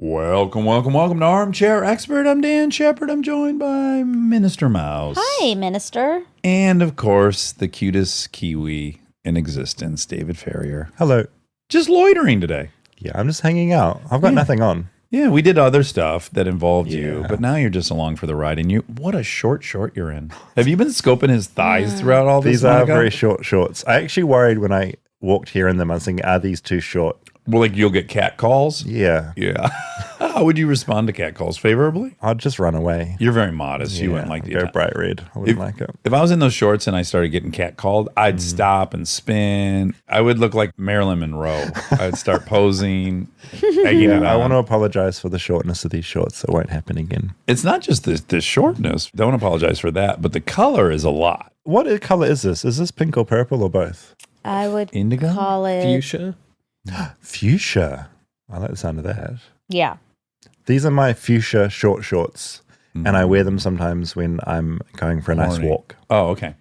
Welcome to Armchair Expert. I'm Dan Shepard. I'm joined by Minister Mouse. Hi, Minister. And, of course, the cutest Kiwi in existence, David Ferrier. Hello. Just loitering today. Yeah, I'm just hanging out. I've got nothing on. Yeah, we did other stuff that involved you, but now you're just along for the ride. And what a short you're in. Have you been scoping his thighs throughout all this? These are very short shorts. I actually worried when I walked here in them. I was thinking, are these too short? Well, like you'll get cat calls? Yeah. Yeah. How would you respond to cat calls? Favorably? I'd just run away. You're very modest. You wouldn't like the go bright red. I wouldn't like it. If I was in those shorts and I started getting cat called, I'd stop and spin. I would look like Marilyn Monroe. I'd start posing. I want to apologize for the shortness of these shorts. It won't happen again. It's not just the shortness. Don't apologize for that. But the color is a lot. What color is this? Is this pink or purple or both? I would Indigo? call it Fuchsia? Fuchsia. I like the sound of that. Yeah. These are my fuchsia short shorts, and I wear them sometimes when I'm going for a nice walk. Oh, okay.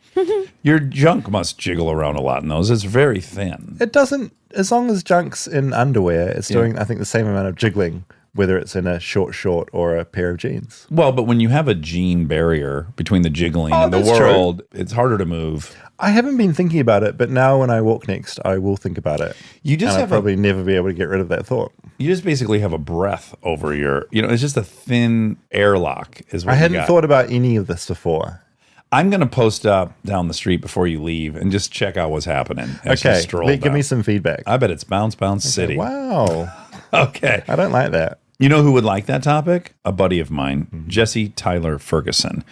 Your junk must jiggle around a lot in those. It's very thin. It doesn't, as long as junk's in underwear, it's doing, I think, the same amount of jiggling, whether it's in a short or a pair of jeans. Well, but when you have a gene barrier between the jiggling and the that's world, it's harder to move. I haven't been thinking about it, but now when I walk next, I will think about it. You just and have I'll probably never be able to get rid of that thought. You just basically have a breath over your, it's just a thin airlock is what I you hadn't got. thought about any of this before. I'm going to post up down the street before you leave and just check out what's happening. As you stroll give down. me some feedback. I bet it's Bounce City. Wow. Okay. I don't like that. You know who would like that topic? A buddy of mine, Jesse Tyler Ferguson.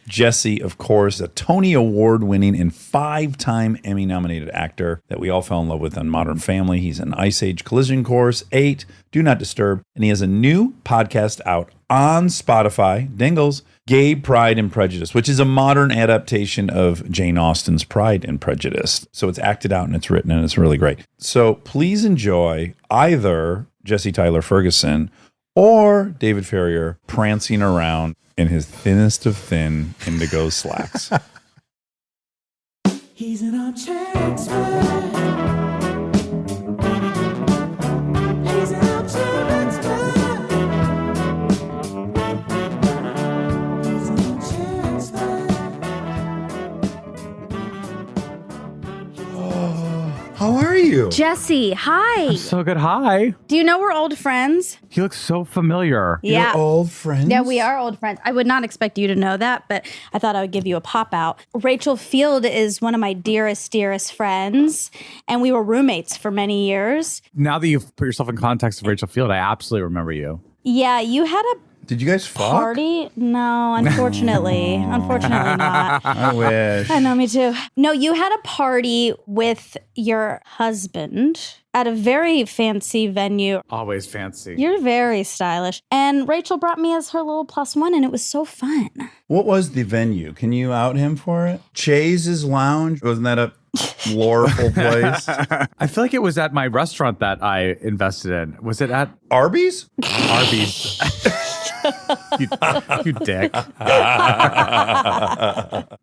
Jesse, of course, a Tony Award-winning and 5-time Emmy-nominated actor that we all fell in love with on Modern Family. He's an Ice Age Collision Course, 8, Do Not Disturb, and he has a new podcast out on Spotify, Dingles, Gay Pride and Prejudice, which is a modern adaptation of Jane Austen's Pride and Prejudice. So it's acted out and it's written and it's really great. So please enjoy either Jesse Tyler Ferguson or David Ferrier prancing around in his thinnest of thin indigo slacks. He's an armchair expert. He's an armchair expert. He's an armchair expert. How are you? Jesse, hi. So good. Hi. Do you know we're old friends? You look so familiar. Yeah. You're old friends? Yeah, we are old friends. I would not expect you to know that, but I thought I would give you a pop out. Rachel Field is one of my dearest friends, and we were roommates for many years. Now that you've put yourself in context of Rachel Field, I absolutely remember you. Yeah, you had a Did you guys fuck? party? No, unfortunately. Unfortunately not. I wish. I know, me too. No, you had a party with your husband at a very fancy venue. Always fancy. You're very stylish. And Rachel brought me as her little +1, and it was so fun. What was the venue? Can you out him for it? Chase's Lounge? Wasn't that a loreful place? I feel like it was at my restaurant that I invested in. Was it at Arby's? Arby's? you dick.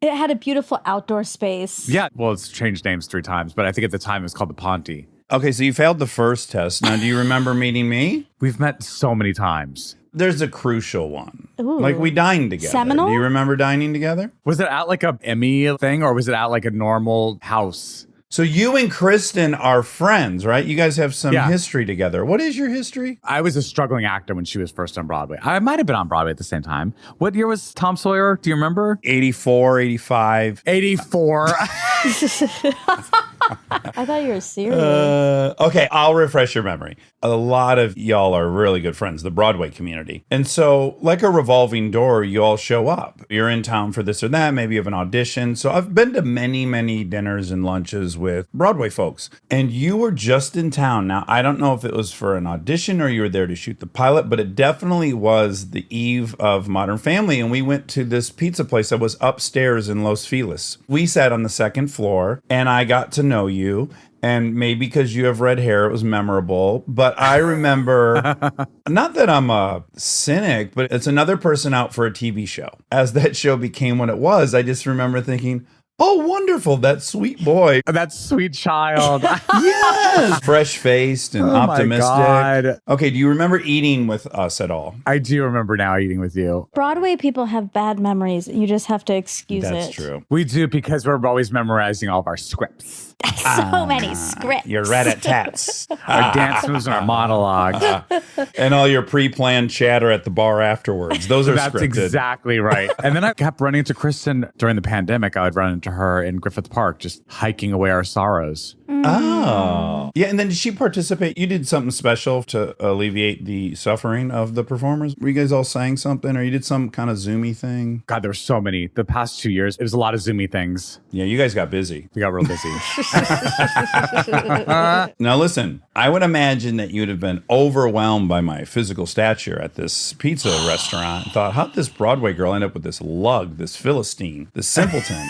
It had a beautiful outdoor space. Yeah. Well, it's changed names 3 times, but I think at the time it was called the Ponte. Okay, so you failed the first test. Now, do you remember meeting me? We've met so many times. There's a crucial one. Ooh. Like we dined together. Seminole? Do you remember dining together? Was it at like a Emmy thing or was it at like a normal house? So you and Kristen are friends, right? You guys have some Yeah. history together. What is your history? I was a struggling actor when she was first on Broadway. I might have been on Broadway at the same time. What year was Tom Sawyer? Do you remember? 84, 85. 84. I thought you were serious. Okay, I'll refresh your memory. A lot of y'all are really good friends, the Broadway community. And so, like a revolving door, you all show up. You're in town for this or that. Maybe you have an audition. So I've been to many, many dinners and lunches with Broadway folks. And you were just in town. Now, I don't know if it was for an audition or you were there to shoot the pilot, but it definitely was the eve of Modern Family. And we went to this pizza place that was upstairs in Los Feliz. We sat on the second floor and I got to know you. And maybe because you have red hair, it was memorable. But I remember, not that I'm a cynic, but it's another person out for a TV show. As that show became what it was, I just remember thinking, Oh, wonderful. That sweet boy. That sweet child. Yes. Fresh faced and Oh my optimistic. God. Okay. Do you remember eating with us at all? I do remember now eating with you. Broadway people have bad memories. You just have to excuse That's it. true. We do because we're always memorizing all of our scripts, So many scripts. Your rat-a-tats. our dance moves, and our monologues. And all your pre-planned chatter at the bar afterwards. Those are That's scripted. exactly right. And then I kept running into Kristen during the pandemic. I would run into her in Griffith Park, just hiking away our sorrows. Oh. Yeah, and then did she participate? You did something special to alleviate the suffering of the performers? Were you guys all saying something, or you did some kind of Zoomy thing? God, there were so many. The past 2 years, it was a lot of Zoomy things. Yeah, you guys got busy. We got real busy. Now listen, I would imagine that you'd have been overwhelmed by my physical stature at this pizza restaurant and thought, how'd this Broadway girl end up with this lug, this Philistine, this simpleton?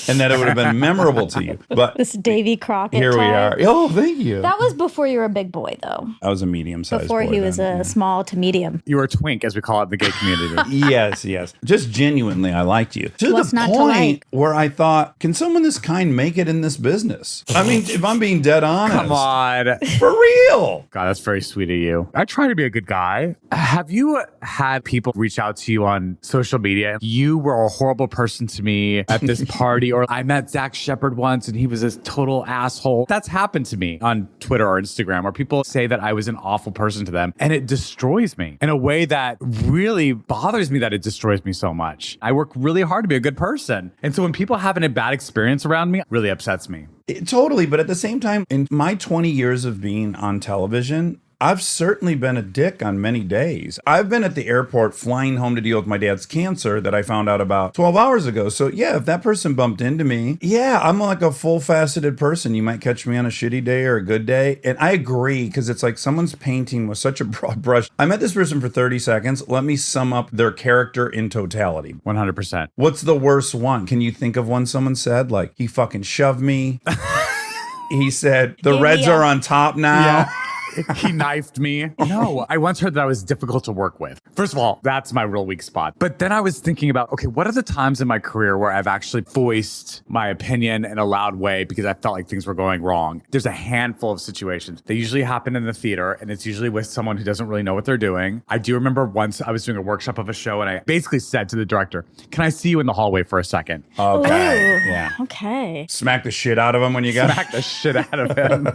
And that it would have been memorable to you. But This Davy Crockett here we type. are. Oh, thank you. That was before you were a big boy, though. I was a medium-sized Before boy he was then. a small to medium. You were a twink, as we call it in the gay community. Yes, yes. Just genuinely, I liked you. To What's the not to point like? where I thought, can someone this kind make it in this business? I mean, if I'm being dead honest. Come on. For real. God, that's very sweet of you. I try to be a good guy. Have you had people reach out to you on social media? You were a horrible person to me at this party, or I met Dax Shepard once and he was this total asshole. That's happened to me on Twitter or Instagram, where people say that I was an awful person to them, and it destroys me in a way that really bothers me, that it destroys me so much. I work really hard to be a good person. And so when people having a bad experience around me, it really upsets me. Totally. But at the same time, in my 20 years of being on television, I've certainly been a dick on many days. I've been at the airport flying home to deal with my dad's cancer that I found out about 12 hours ago. So yeah, if that person bumped into me, yeah, I'm like a full-faceted person. You might catch me on a shitty day or a good day. And I agree, because it's like someone's painting with such a broad brush. I met this person for 30 seconds. Let me sum up their character in totality. 100%. What's the worst one? Can you think of one someone said? Like, he fucking shoved me. He said, the Gave Reds me are a- on top now. Yeah. He knifed me. No, I once heard that I was difficult to work with. First of all, that's my real weak spot. But then I was thinking about, okay, what are the times in my career where I've actually voiced my opinion in a loud way because I felt like things were going wrong? There's a handful of situations. They usually happen in the theater, and it's usually with someone who doesn't really know what they're doing. I do remember once I was doing a workshop of a show, and I basically said to the director, "Can I see you in the hallway for a second?" Okay. Ooh, Yeah. Okay. Smack the shit out of him when you got Smack the shit out of him.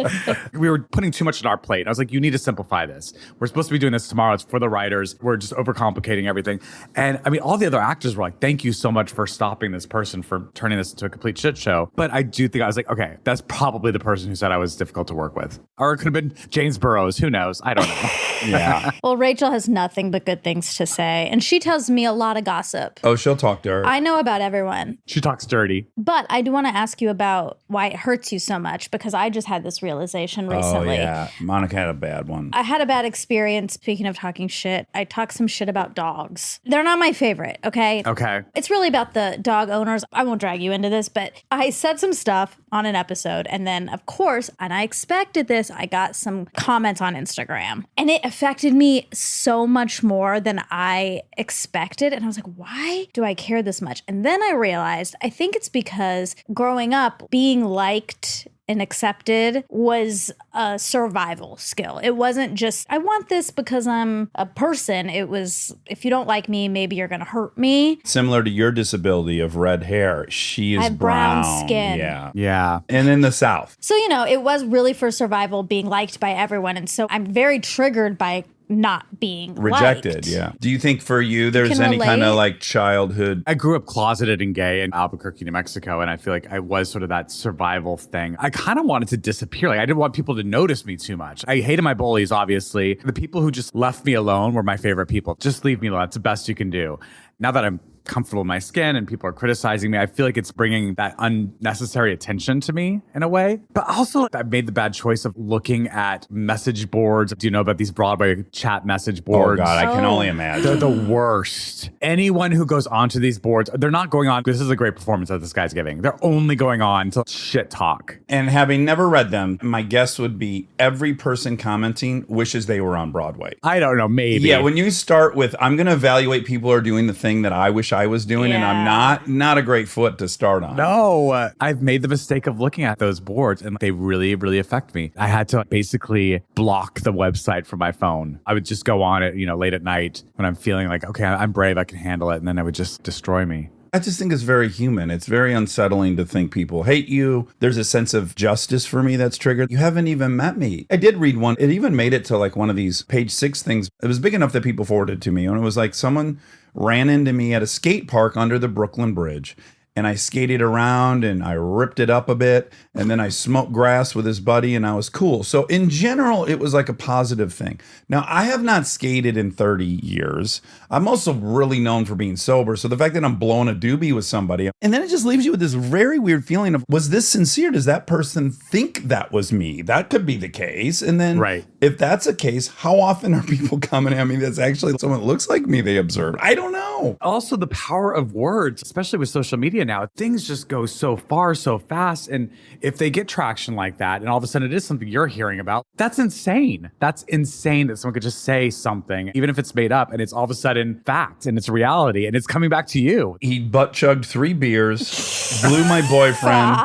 We were putting too much on our plate. I was like, you need to simplify this. We're supposed to be doing this tomorrow. It's for the writers. We're just overcomplicating everything. And I mean, all the other actors were like, thank you so much for stopping this person from turning this into a complete shit show. But I do think I was like, okay, that's probably the person who said I was difficult to work with. Or it could have been James Burrows. Who knows? I don't know. Yeah. Well, Rachel has nothing but good things to say, and she tells me a lot of gossip. Oh, she'll talk to her. I know about everyone, She talks dirty. but I do want to ask you about why it hurts you so much, because I just had this realization Oh, recently. yeah. Monica had a bad one. I had a bad experience. Speaking of talking shit, I talked some shit about dogs. They're not my favorite, okay? Okay. It's really about the dog owners. I won't drag you into this, but I said some stuff on an episode. And then, of course, and I expected this, I got some comments on Instagram. And it affected me so much more than I expected. And I was like, why do I care this much? And then I realized, I think it's because growing up, being liked and accepted was a survival skill. It wasn't just, I want this because I'm a person. It was, if you don't like me, maybe you're going to hurt me. Similar to your disability of red hair, she is I have brown brown. skin. Yeah. Yeah. And in the South. So, you know, it was really for survival, being liked by everyone. And so I'm very triggered by not being Rejected, liked. yeah. Do you think for you there's can any kind of relate? like childhood? I grew up closeted and gay in Albuquerque, New Mexico, and I feel like I was sort of that survival thing. I kind of wanted to disappear. Like, I didn't want people to notice me too much. I hated my bullies, obviously. The people who just left me alone were my favorite people. Just leave me alone. That's the best you can do. Now that I'm comfortable in my skin and people are criticizing me, I feel like it's bringing that unnecessary attention to me in a way. But also, I've made the bad choice of looking at message boards. Do you know about these Broadway chat message Oh boards? God, I can Oh. only They're imagine. the worst. Anyone who goes onto these boards, they're not going on, this is a great performance that this guy's giving. They're only going on to shit talk. And having never read them, my guess would be every person commenting wishes they were on Broadway. I don't know, maybe. Yeah, when you start with, I'm going to evaluate people who are doing the thing that I wish I was doing, and I'm Yeah. not a great foot to start on. No, I've made the mistake of looking at those boards and they really, really affect me. I had to basically block the website from my phone. I would just go on it, late at night when I'm feeling like, okay, I'm brave, I can handle it. And then it would just destroy me. I just think it's very human. It's very unsettling to think people hate you. There's a sense of justice for me that's triggered. You haven't even met me. I did read one. It even made it to like one of these page 6 things. It was big enough that people forwarded it to me. And it was like someone ran into me at a skate park under the Brooklyn Bridge. And I skated around and I ripped it up a bit. And then I smoked grass with his buddy and I was cool. So in general, it was like a positive thing. Now, I have not skated in 30 years. I'm also really known for being sober. So the fact that I'm blowing a doobie with somebody, and then it just leaves you with this very weird feeling of, was this sincere? Does that person think that was me? That could be the case. And then if that's the case, how often are people coming at me that's actually someone that looks like me they observed? I don't know. Also, the power of words, especially with social media now, things just go so far, so fast. And if they get traction like that, and all of a sudden it is something you're hearing about, that's insane. That's insane that someone could just say something, even if it's made up, and it's all of a sudden fact, and it's reality, and it's coming back to you. He butt chugged 3 beers, blew my boyfriend,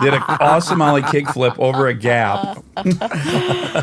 did an awesome ollie kickflip over a gap.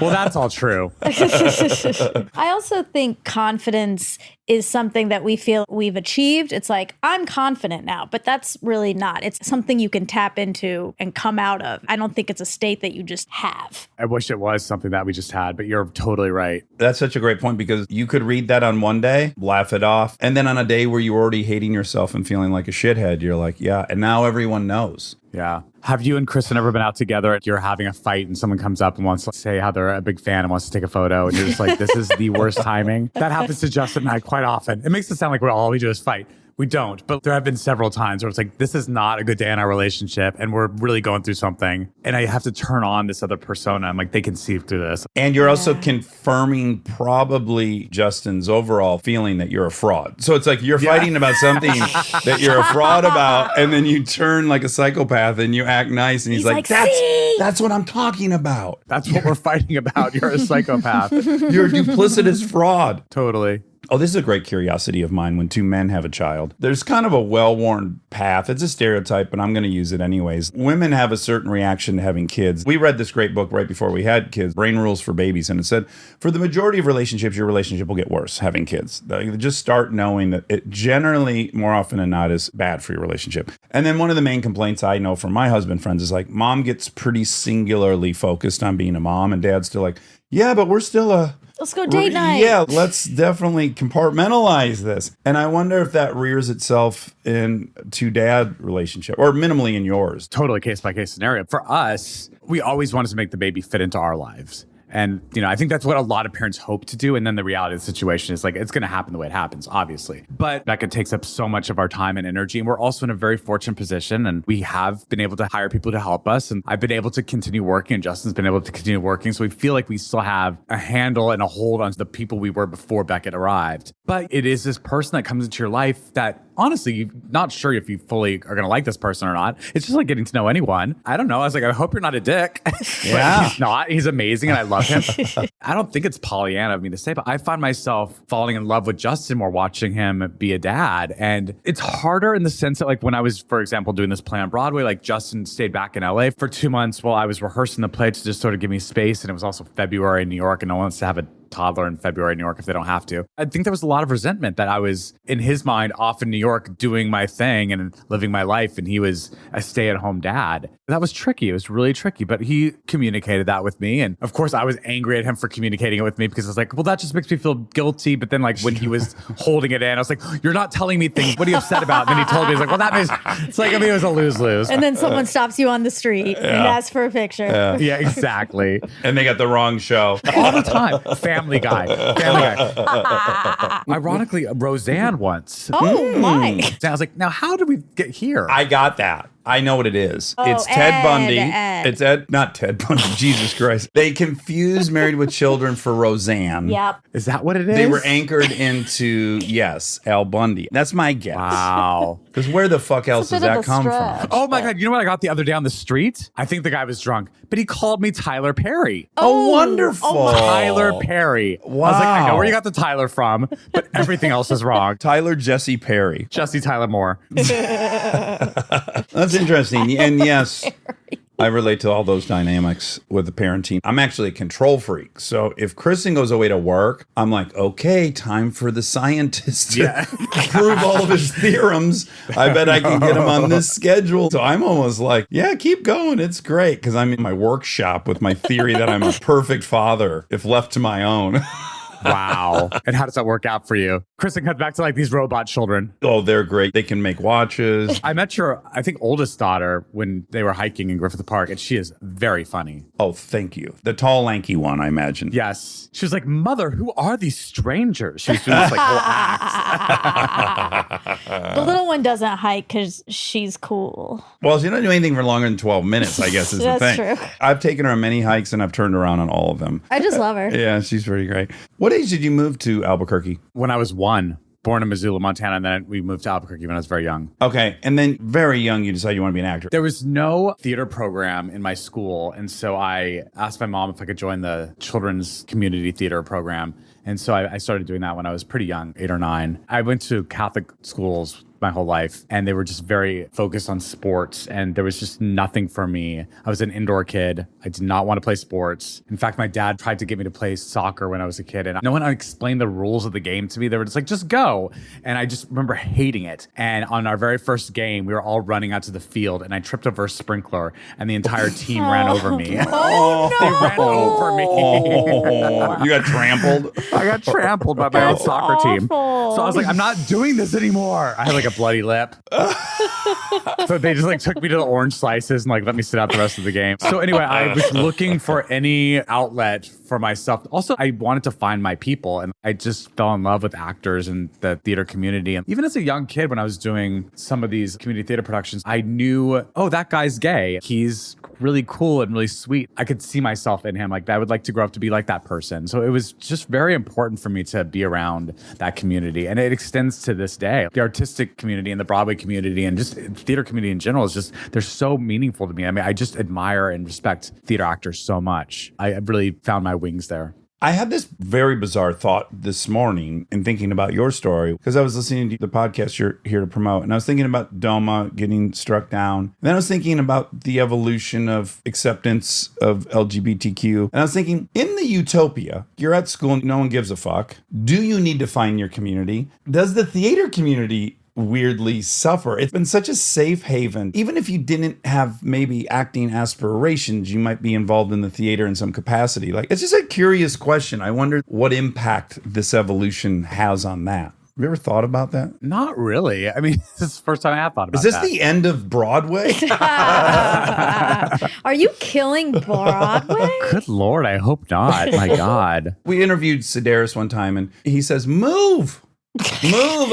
Well, that's all true. I also think confidence is something that we feel we've achieved. It's like, I'm confident now, but that's really not. It's something you can tap into and come out of. I don't think it's a state that you just have. I wish it was something that we just had, but you're totally right. That's such a great point because you could read that on one day, laugh it off. And then on a day where you're already hating yourself and feeling like a shithead, you're like, yeah. And now everyone knows. Yeah. Have you and Kristen ever been out together? You're having a fight and someone comes up and wants to say how they're a big fan and wants to take a photo. And you're just like, this is the worst timing. That happens to Justin and I quite often. It makes it sound like all we do is fight. We don't, but there have been several times where it's like, this is not a good day in our relationship and we're really going through something. And I have to turn on this other persona. I'm like, they can see through this. And you're also confirming probably Justin's overall feeling that you're a fraud. So it's like you're fighting about something that you're a fraud about. And then you turn like a psychopath and you act nice. And he's like, that's what I'm talking about. That's what we're fighting about. You're a psychopath. You're a duplicitous fraud. Totally. Oh, this is a great curiosity of mine when 2 men have a child. There's kind of a well-worn path. It's a stereotype, but I'm going to use it anyways. Women have a certain reaction to having kids. We read this great book right before we had kids, Brain Rules for Babies, and it said, for the majority of relationships, your relationship will get worse having kids. Just start knowing that it generally, more often than not, is bad for your relationship. And then one of the main complaints I know from my husband friends is like, mom gets pretty singularly focused on being a mom, and dad's still like, yeah, but we're still Let's go date night. Yeah, let's definitely compartmentalize this. And I wonder if that rears itself in 2-dad relationship or minimally in yours. Totally case by case scenario. For us, we always wanted to make the baby fit into our lives. And, I think that's what a lot of parents hope to do. And then the reality of the situation is like, it's going to happen the way it happens, obviously. But that takes up so much of our time and energy. And we're also in a very fortunate position. And we have been able to hire people to help us. And I've been able to continue working and Justin's been able to continue working. So we feel like we still have a handle and a hold on the people we were before Beckett arrived. But it is this person that comes into your life that honestly, you're not sure if you fully are going to like this person or not. It's just like getting to know anyone. I don't know. I was like, I hope you're not a dick. Yeah. But he's not. He's amazing and I love him. I don't think it's Pollyanna of me to say, but I find myself falling in love with Justin more watching him be a dad. And it's harder in the sense that like when I was, for example, doing this play on Broadway, like Justin stayed back in LA for 2 months while I was rehearsing the play to just sort of give me space. And it was also February in New York and no one wants to have a toddler in February in New York if they don't have to. I think there was a lot of resentment that I was, in his mind, off in New York doing my thing and living my life, and he was a stay-at-home dad. That was tricky. It was really tricky, but he communicated that with me. And of course, I was angry at him for communicating it with me because I was like, well, that just makes me feel guilty. But then like when he was holding it in, I was like, you're not telling me things. What are you upset about? And then he told me, he's like, well, that makes, it's like, I mean, it was a lose-lose. And then someone stops you on the street and asks for a picture. Yeah, exactly. And they got the wrong show. All the time. Family Guy. Family Guy. Ironically, Roseanne once. Oh my. And I was like, now how did we get here? I got that. I know what it is. Oh, It's Ted Ed, Bundy. Ed. It's Ed, not Ted Bundy. Jesus Christ. They confused Married with Children for Roseanne. Yep. Is that what it is? They were anchored into, yes, Al Bundy. That's my guess. Wow. Because where the fuck else bit does of that a come stretch. from? Oh my God. You know what I got the other day on the street? I think the guy was drunk, but he called me Tyler Perry. Oh, wonderful. Tyler Perry. Wow. I was like, I know where you got the Tyler from, but everything else is wrong. Tyler Jesse Perry. Jesse Tyler Moore. That's interesting. And yes, I relate to all those dynamics with the parenting. I'm actually a control freak. So if Kristen goes away to work, I'm like, okay, time for the scientist to prove all of his theorems. I bet I can get him on this schedule. So I'm almost like, yeah, keep going. It's great because I'm in my workshop with my theory that I'm a perfect father if left to my own. Wow. And how does that work out for you? Kristen comes back to like these robot children. Oh, they're great. They can make watches. I met your, I think, oldest daughter when they were hiking in Griffith Park, and she is very funny. Oh, thank you. The tall, lanky one, I imagine. Yes. She was like, Mother, who are these strangers? She was doing this like whole act. The little one doesn't hike because she's cool. Well, she doesn't do anything for longer than 12 minutes, I guess is the That's thing. true. I've taken her on many hikes and I've turned around on all of them. I just love her. Yeah, she's pretty great. What age did you move to Albuquerque? When I was one, born in Missoula, Montana, and then we moved to Albuquerque when I was very young. Okay. And then very young, you decided you want to be an actor. There was no theater program in my school. And so I asked my mom if I could join the children's community theater program. And so I started doing that when I was pretty young, 8 or 9. I went to Catholic schools my whole life, and they were just very focused on sports, and there was just nothing for me. I was an indoor kid. I did not want to play sports. In fact, my dad tried to get me to play soccer when I was a kid, and no one explained the rules of the game to me. They were just like, just go. And I just remember hating it. And on our very first game, we were all running out to the field, and I tripped over a sprinkler, and the entire team ran over me. Oh, They ran over me. Oh, you got trampled? I got trampled by my own That's soccer team. awful. So I was like, I'm not doing this anymore. I had like a bloody lip. So they just like took me to the orange slices and like let me sit out the rest of the game. So anyway, I was looking for any outlet for myself. Also, I wanted to find my people, and I just fell in love with actors and the theater community. And even as a young kid, when I was doing some of these community theater productions, I knew, oh, that guy's gay. He's really cool and really sweet. I could see myself in him. Like I would like to grow up to be like that person. So it was just very important for me to be around that community. And it extends to this day. The artistic community and the Broadway community and just theater community in general is just, they're so meaningful to me. I mean, I just admire and respect theater actors so much. I really found my wings there. I had this very bizarre thought this morning in thinking about your story because I was listening to the podcast you're here to promote, and I was thinking about DOMA getting struck down. And then I was thinking about the evolution of acceptance of LGBTQ. And I was thinking, in the utopia, you're at school and no one gives a fuck. Do you need to find your community? Does the theater community weirdly suffer? It's been such a safe haven. Even if you didn't have maybe acting aspirations, you might be involved in the theater in some capacity. Like, it's just a curious question. I wonder what impact this evolution has on that. Have you ever thought about that? Not really. I mean, this is the first time I have thought about Is this that. the end of Broadway? Are you killing Broadway? Good Lord, I hope not. My God. We interviewed Sedaris one time and he says, move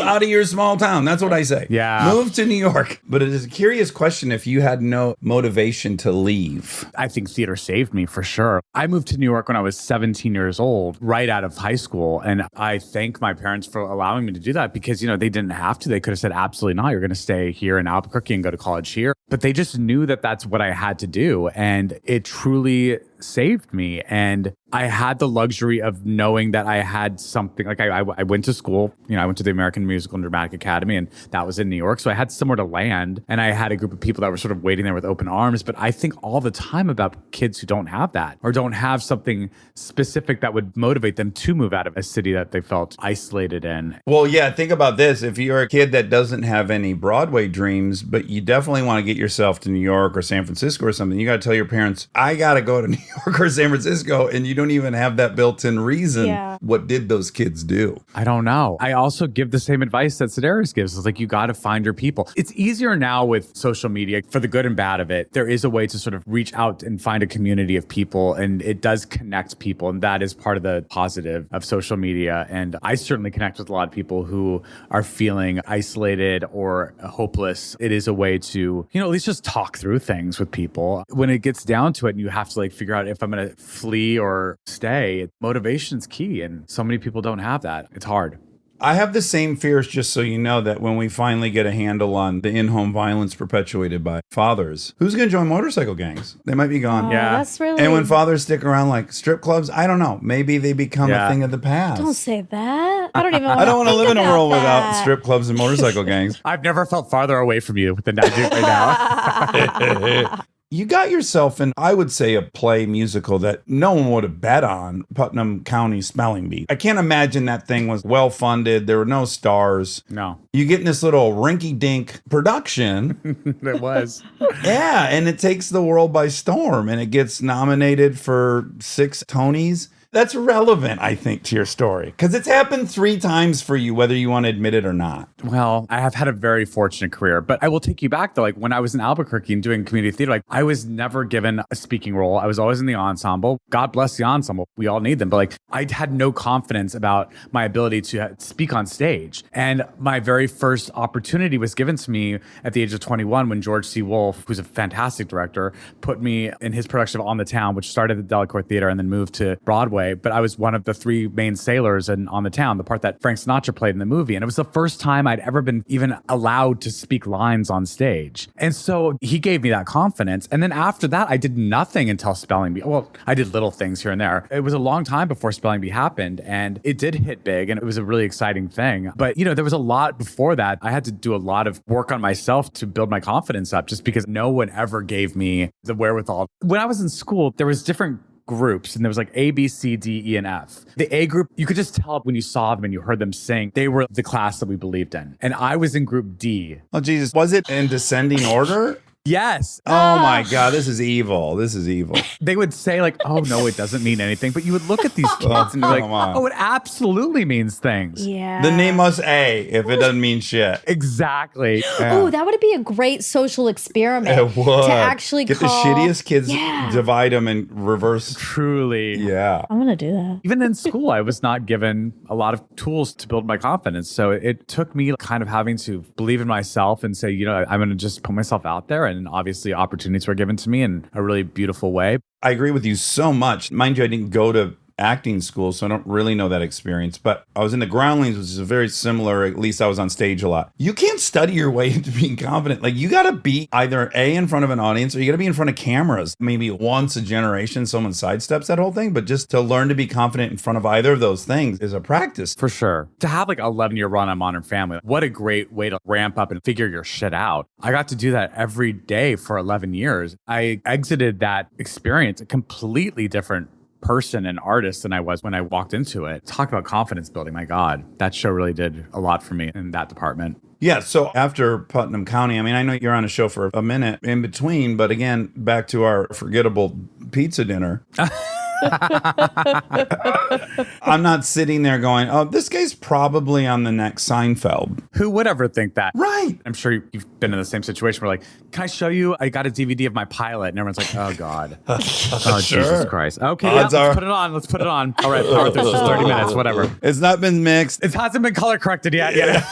out of your small town. That's what I say. Yeah. Move to New York. But it is a curious question if you had no motivation to leave. I think theater saved me for sure. I moved to New York when I was 17 years old, right out of high school. And I thank my parents for allowing me to do that because, you know, they didn't have to. They could have said, absolutely not. You're going to stay here in Albuquerque and go to college here. But they just knew that that's what I had to do. And it truly saved me. And I had the luxury of knowing that I had something like I went to school, you know, I went to the American Musical and Dramatic Academy, and that was in New York. So I had somewhere to land, and I had a group of people that were sort of waiting there with open arms. But I think all the time about kids who don't have that or don't have something specific that would motivate them to move out of a city that they felt isolated in. Well, yeah, think about this. If you're a kid that doesn't have any Broadway dreams, but you definitely want to get yourself to New York or San Francisco or something, you got to tell your parents, I got to go to New York or San Francisco and you don't even have that built-in reason. Yeah. What did those kids do? I don't know. I also give the same advice that Sedaris gives. It's like, you got to find your people. It's easier now with social media for the good and bad of it. There is a way to sort of reach out and find a community of people, and it does connect people. And that is part of the positive of social media. And I certainly connect with a lot of people who are feeling isolated or hopeless. It is a way to, at least just talk through things with people. When it gets down to it and you have to figure out if I'm going to flee or stay, motivation's key. And so many people don't have that. It's hard. I have the same fears, just so you know, that when we finally get a handle on the in-home violence perpetuated by fathers, who's going to join motorcycle gangs? They might be gone. Oh, Yeah. that's really. And when fathers stick around like strip clubs, I don't know. Maybe they become Yeah. a thing of the past. Don't say that. I don't even. I don't want to live in a world without that. strip clubs and motorcycle gangs. I've never felt farther away from you than I do right now. You got yourself in, I would say, a play musical that no one would have bet on, Putnam County Spelling Bee. I can't imagine that thing was well funded. There were no stars. No, You get in this little rinky-dink production. it was. Yeah, and it takes the world by storm, and it gets nominated for 6 Tonys. That's relevant, I think, to your story, because it's happened 3 times for you, whether you want to admit it or not. Well, I have had a very fortunate career, but I will take you back though. When I was in Albuquerque and doing community theater, I was never given a speaking role. I was always in the ensemble. God bless the ensemble. We all need them. But I had no confidence about my ability to speak on stage. And my very first opportunity was given to me at the age of 21 when George C. Wolfe, who's a fantastic director, put me in his production of On the Town, which started at the Delacorte Theater and then moved to Broadway. But I was one of the 3 main sailors in On the Town, the part that Frank Sinatra played in the movie. And it was the first time I'd ever been even allowed to speak lines on stage. And so he gave me that confidence. And then after that, I did nothing until Spelling Bee. Well, I did little things here and there. It was a long time before Spelling Bee happened, and it did hit big, and it was a really exciting thing. But, there was a lot before that. I had to do a lot of work on myself to build my confidence up, just because no one ever gave me the wherewithal. When I was in school, there was different groups, and there was A, B, C, D, E, and F. The A group, you could just tell when you saw them and you heard them sing, they were the class that we believed in. And I was in group D. Oh, Jesus. Was it in descending order? Yes. Oh, my God. This is evil. This is evil. They would say oh, no, it doesn't mean anything. But you would look at these kids and you're come on. oh, it absolutely means things. Yeah. The name must A if it doesn't mean shit. Exactly. Oh, that would be a great social experiment. It would. To actually get call... the shittiest kids, Yeah. divide them and reverse. Truly. Yeah. I'm going to do that. Even in school, I was not given a lot of tools to build my confidence. So it took me kind of having to believe in myself and say, I'm going to just put myself out there. And obviously, opportunities were given to me in a really beautiful way. I agree with you so much. Mind you, I didn't go to acting school, so I don't really know that experience. But I was in the Groundlings, which is a very similar, at least I was on stage a lot. You can't study your way into being confident. You got to be either A, in front of an audience, or you got to be in front of cameras. Maybe once a generation, someone sidesteps that whole thing. But just to learn to be confident in front of either of those things is a practice. For sure. To have an 11-year run on Modern Family, what a great way to ramp up and figure your shit out. I got to do that every day for 11 years. I exited that experience a completely different person and artist than I was when I walked into it. Talk about confidence building. My God, that show really did a lot for me in that department. Yeah, so after Putnam County, I know you're on a show for a minute in between, but again, back to our forgettable pizza dinner. I'm not sitting there going, oh, this guy's probably on the next Seinfeld. Who would ever think that? Right. I'm sure you've been in the same situation where can I show you? I got a DVD of my pilot. And everyone's like, oh, God. Oh, Sure. Jesus Christ. Okay, Odds let's are- put it on. Let's put it on. All right, power through. It's just 30 minutes, whatever. It's not been mixed. It hasn't been color corrected yet. Yeah.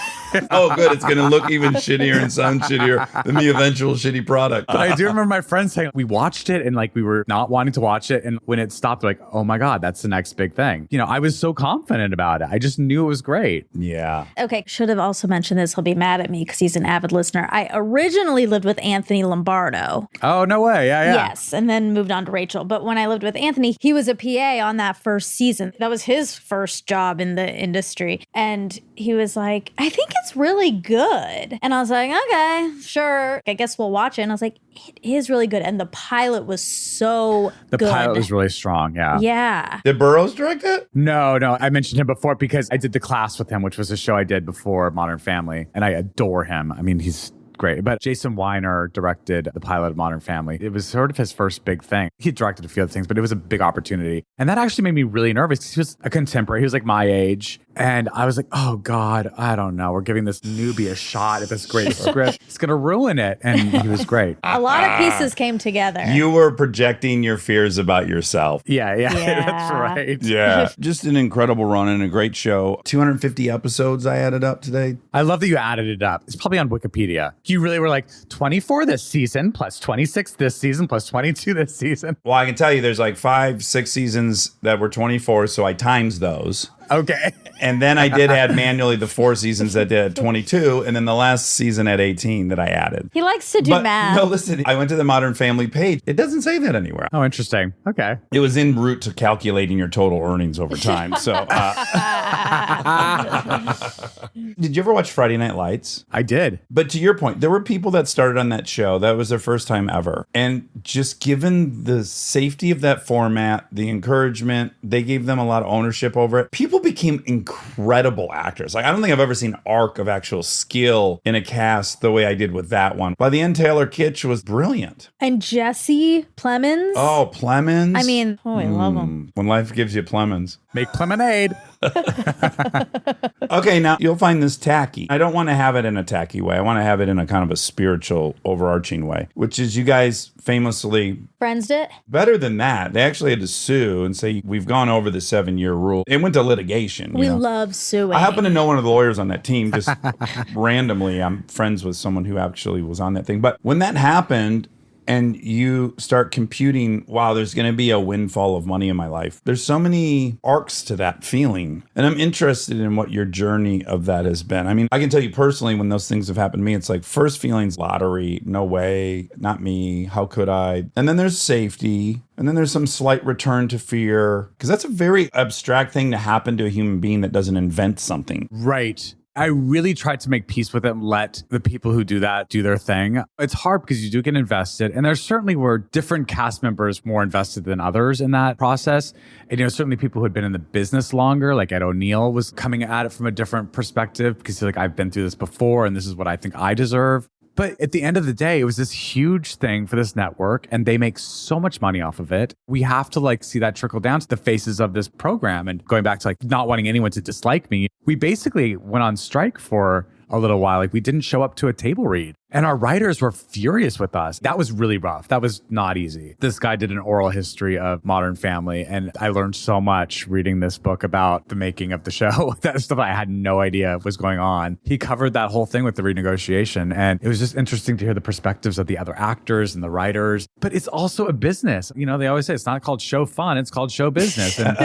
Oh, good. It's going to look even shittier and sound shittier than the eventual shitty product. But I do remember my friends saying we watched it and we were not wanting to watch it. And when it stopped, they're like, oh my God, that's the next big thing. I was so confident about it. I just knew it was great. Yeah. Okay, should have also mentioned this. He'll be mad at me because he's an avid listener. I originally lived with Anthony Lombardo. Oh, no way. Yeah. Yes, and then moved on to Rachel. But when I lived with Anthony, he was a PA on that first season. That was his first job in the industry. And he was like, I think it's really good. And I was like, okay, sure. I guess we'll watch it. And I was like, it is really good. And the pilot was so The good. pilot was really strong. Yeah. Yeah. Did Burroughs direct it? No. I mentioned him before because I did The Class with him, which was a show I did before Modern Family. And I adore him. He's great. But Jason Weiner directed the pilot of Modern Family. It was sort of his first big thing. He directed a few other things, but it was a big opportunity. And that actually made me really nervous. He was a contemporary. He was like my age. And I was like, oh God, I don't know. We're giving this newbie a shot at this great script. It's going to ruin it. And he was great. A lot of pieces came together. You were projecting your fears about yourself. Yeah, Yeah. that's right. Yeah. Just an incredible run and a great show. 250 episodes I added up today. I love that you added it up. It's probably on Wikipedia. You really were like 24 this season, plus 26 this season, plus 22 this season. Well, I can tell you there's like 5-6 seasons that were 24, so I times those. Okay. And then I did add manually the 4 seasons that did 22, and then the last season at 18 that I added. He likes to do But math. no, listen, I went to the Modern Family page. It doesn't say that anywhere. Oh, interesting. Okay. It was en route to calculating your total earnings over time. So, did you ever watch Friday Night Lights? I did. But to your point, there were people that started on that show. That was their first time ever. And just given the safety of that format, the encouragement, they gave them a lot of ownership over it. People became incredible actors. Like, I don't think I've ever seen an arc of actual skill in a cast the way I did with that one. By the end, Taylor Kitsch was brilliant. And Jesse Plemons. Oh, Plemons. I mean, I love him. When life gives you Plemons. Make lemonade. Okay, now you'll find this tacky. I don't want to have it in a tacky way. I want to have it in a kind of a spiritual, overarching way, which is you guys famously Friends it. better than that. They actually had to sue and say, we've gone over the 7-year rule. It went to litigation. We you know? love suing. I happen to know one of the lawyers on that team. Just randomly, I'm friends with someone who actually was on that thing. But when that happened, and you start computing, wow, there's going to be a windfall of money in my life. There's so many arcs to that feeling. And I'm interested in what your journey of that has been. I mean, I can tell you personally, when those things have happened to me, it's like first feelings, lottery, no way, not me, how could I? And then there's safety. And then there's some slight return to fear. Because that's a very abstract thing to happen to a human being that doesn't invent something. Right. I really tried to make peace with it and let the people who do that do their thing. It's hard because you do get invested. And there certainly were different cast members more invested than others in that process. And, certainly people who had been in the business longer, like Ed O'Neill was coming at it from a different perspective because he's like, I've been through this before and this is what I think I deserve. But at the end of the day, it was this huge thing for this network and they make so much money off of it. We have to see that trickle down to the faces of this program. And going back to not wanting anyone to dislike me, we basically went on strike for a little while. We didn't show up to a table read. And our writers were furious with us. That was really rough. That was not easy. This guy did an oral history of Modern Family, and I learned so much reading this book about the making of the show. That stuff I had no idea was going on. He covered that whole thing with the renegotiation, and it was just interesting to hear the perspectives of the other actors and the writers. But it's also a business. They always say it's not called show fun, it's called show business. And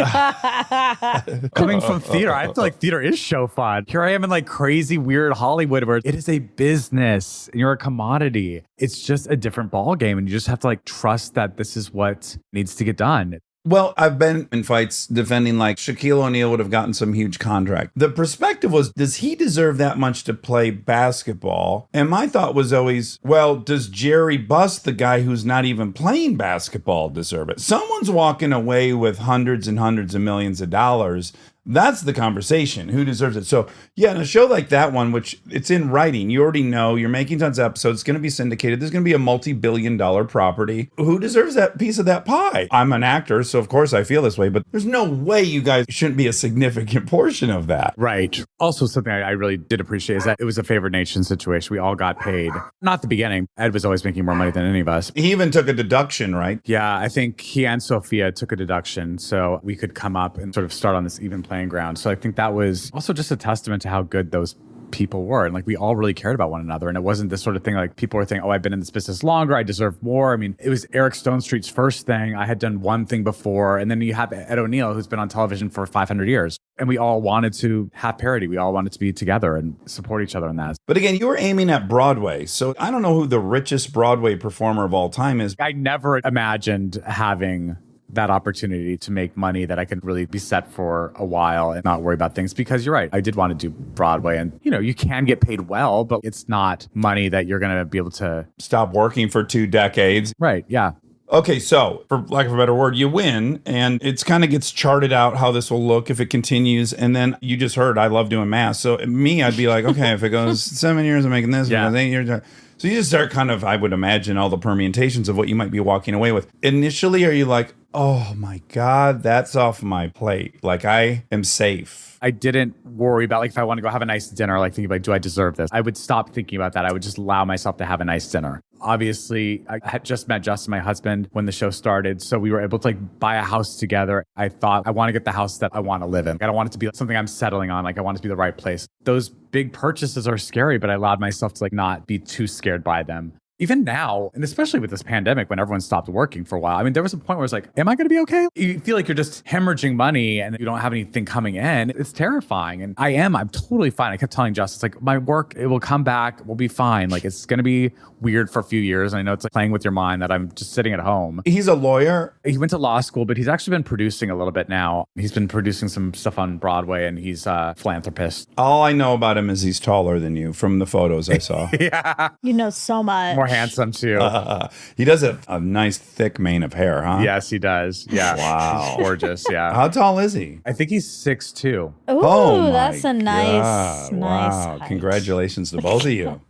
coming from theater, I feel like theater is show fun. Here I am in crazy, weird Hollywood where it is a business. You're a commodity. It's just a different ball game, and you just have to trust that this is what needs to get done. Well, I've been in fights defending Shaquille O'Neal would have gotten some huge contract. The perspective was, does he deserve that much to play basketball? And my thought was always, well, does Jerry Buss, the guy who's not even playing basketball, deserve it? Someone's walking away with hundreds and hundreds of millions of dollars. That's the conversation. Who deserves it? So, yeah, in a show like that one, which it's in writing, you already know, you're making tons of episodes, it's going to be syndicated, there's going to be a multi-billion-dollar property. Who deserves that piece of that pie? I'm an actor, so of course I feel this way, but there's no way you guys shouldn't be a significant portion of that. Right. Also, something I really did appreciate is that it was a favored nation situation. We all got paid. Not the beginning. Ed was always making more money than any of us. He even took a deduction, right? Yeah, I think he and Sophia took a deduction so we could come up and sort of start on this even playing ground. So I think that was also just a testament to how good those people were. And we all really cared about one another. And it wasn't this sort of thing people were thinking, oh, I've been in this business longer, I deserve more. I mean, it was Eric Stone Street's first thing. I had done one thing before. And then you have Ed O'Neill, who's been on television for 500 years. And we all wanted to have parity. We all wanted to be together and support each other in that. But again, you were aiming at Broadway. So I don't know who the richest Broadway performer of all time is. I never imagined having that opportunity to make money that I could really be set for a while and not worry about things, because you're right. I did want to do Broadway, and you can get paid well, but it's not money that you're going to be able to stop working for 2 decades. Right. Yeah. Okay, so for lack of a better word, you win, and it's kind of gets charted out how this will look if it continues. And then you just heard I love doing math. So me, I'd be like, okay, if it goes 7 years, I'm making this. Yeah. If it goes 8 years. So you just start kind of, I would imagine, all the permutations of what you might be walking away with. Initially, are you like, oh my God, that's off my plate. Like I am safe. I didn't worry about like if I want to go have a nice dinner, like thinking like, do I deserve this? I would stop thinking about that. I would just allow myself to have a nice dinner. Obviously, I had just met Justin, my husband, when the show started. So we were able to like buy a house together. I thought I want to get the house that I want to live in. I don't want it to be something I'm settling on. Like I want it to be the right place. Those big purchases are scary, but I allowed myself to like not be too scared by them. Even now, and especially with this pandemic, when everyone stopped working for a while, I mean, there was a point where it's like, am I going to be okay? You feel like you're just hemorrhaging money and you don't have anything coming in. It's terrifying. And I'm totally fine. I kept telling Justin, it's like, my work, it will come back. We'll be fine. Like, it's going to be weird for a few years. And I know it's like playing with your mind that I'm just sitting at home. He's a lawyer. He went to law school, but he's actually been producing a little bit now. He's been producing some stuff on Broadway and he's a philanthropist. All I know about him is he's taller than you from the photos I saw. Yeah. You know so much. More handsome too. He does have a nice thick mane of hair, huh? Yes, he does. Yeah. Wow. He's gorgeous. Yeah. How tall is he? I think he's 6'2". Ooh, Oh, my that's a nice, God. nice Wow. height. Congratulations to both of you.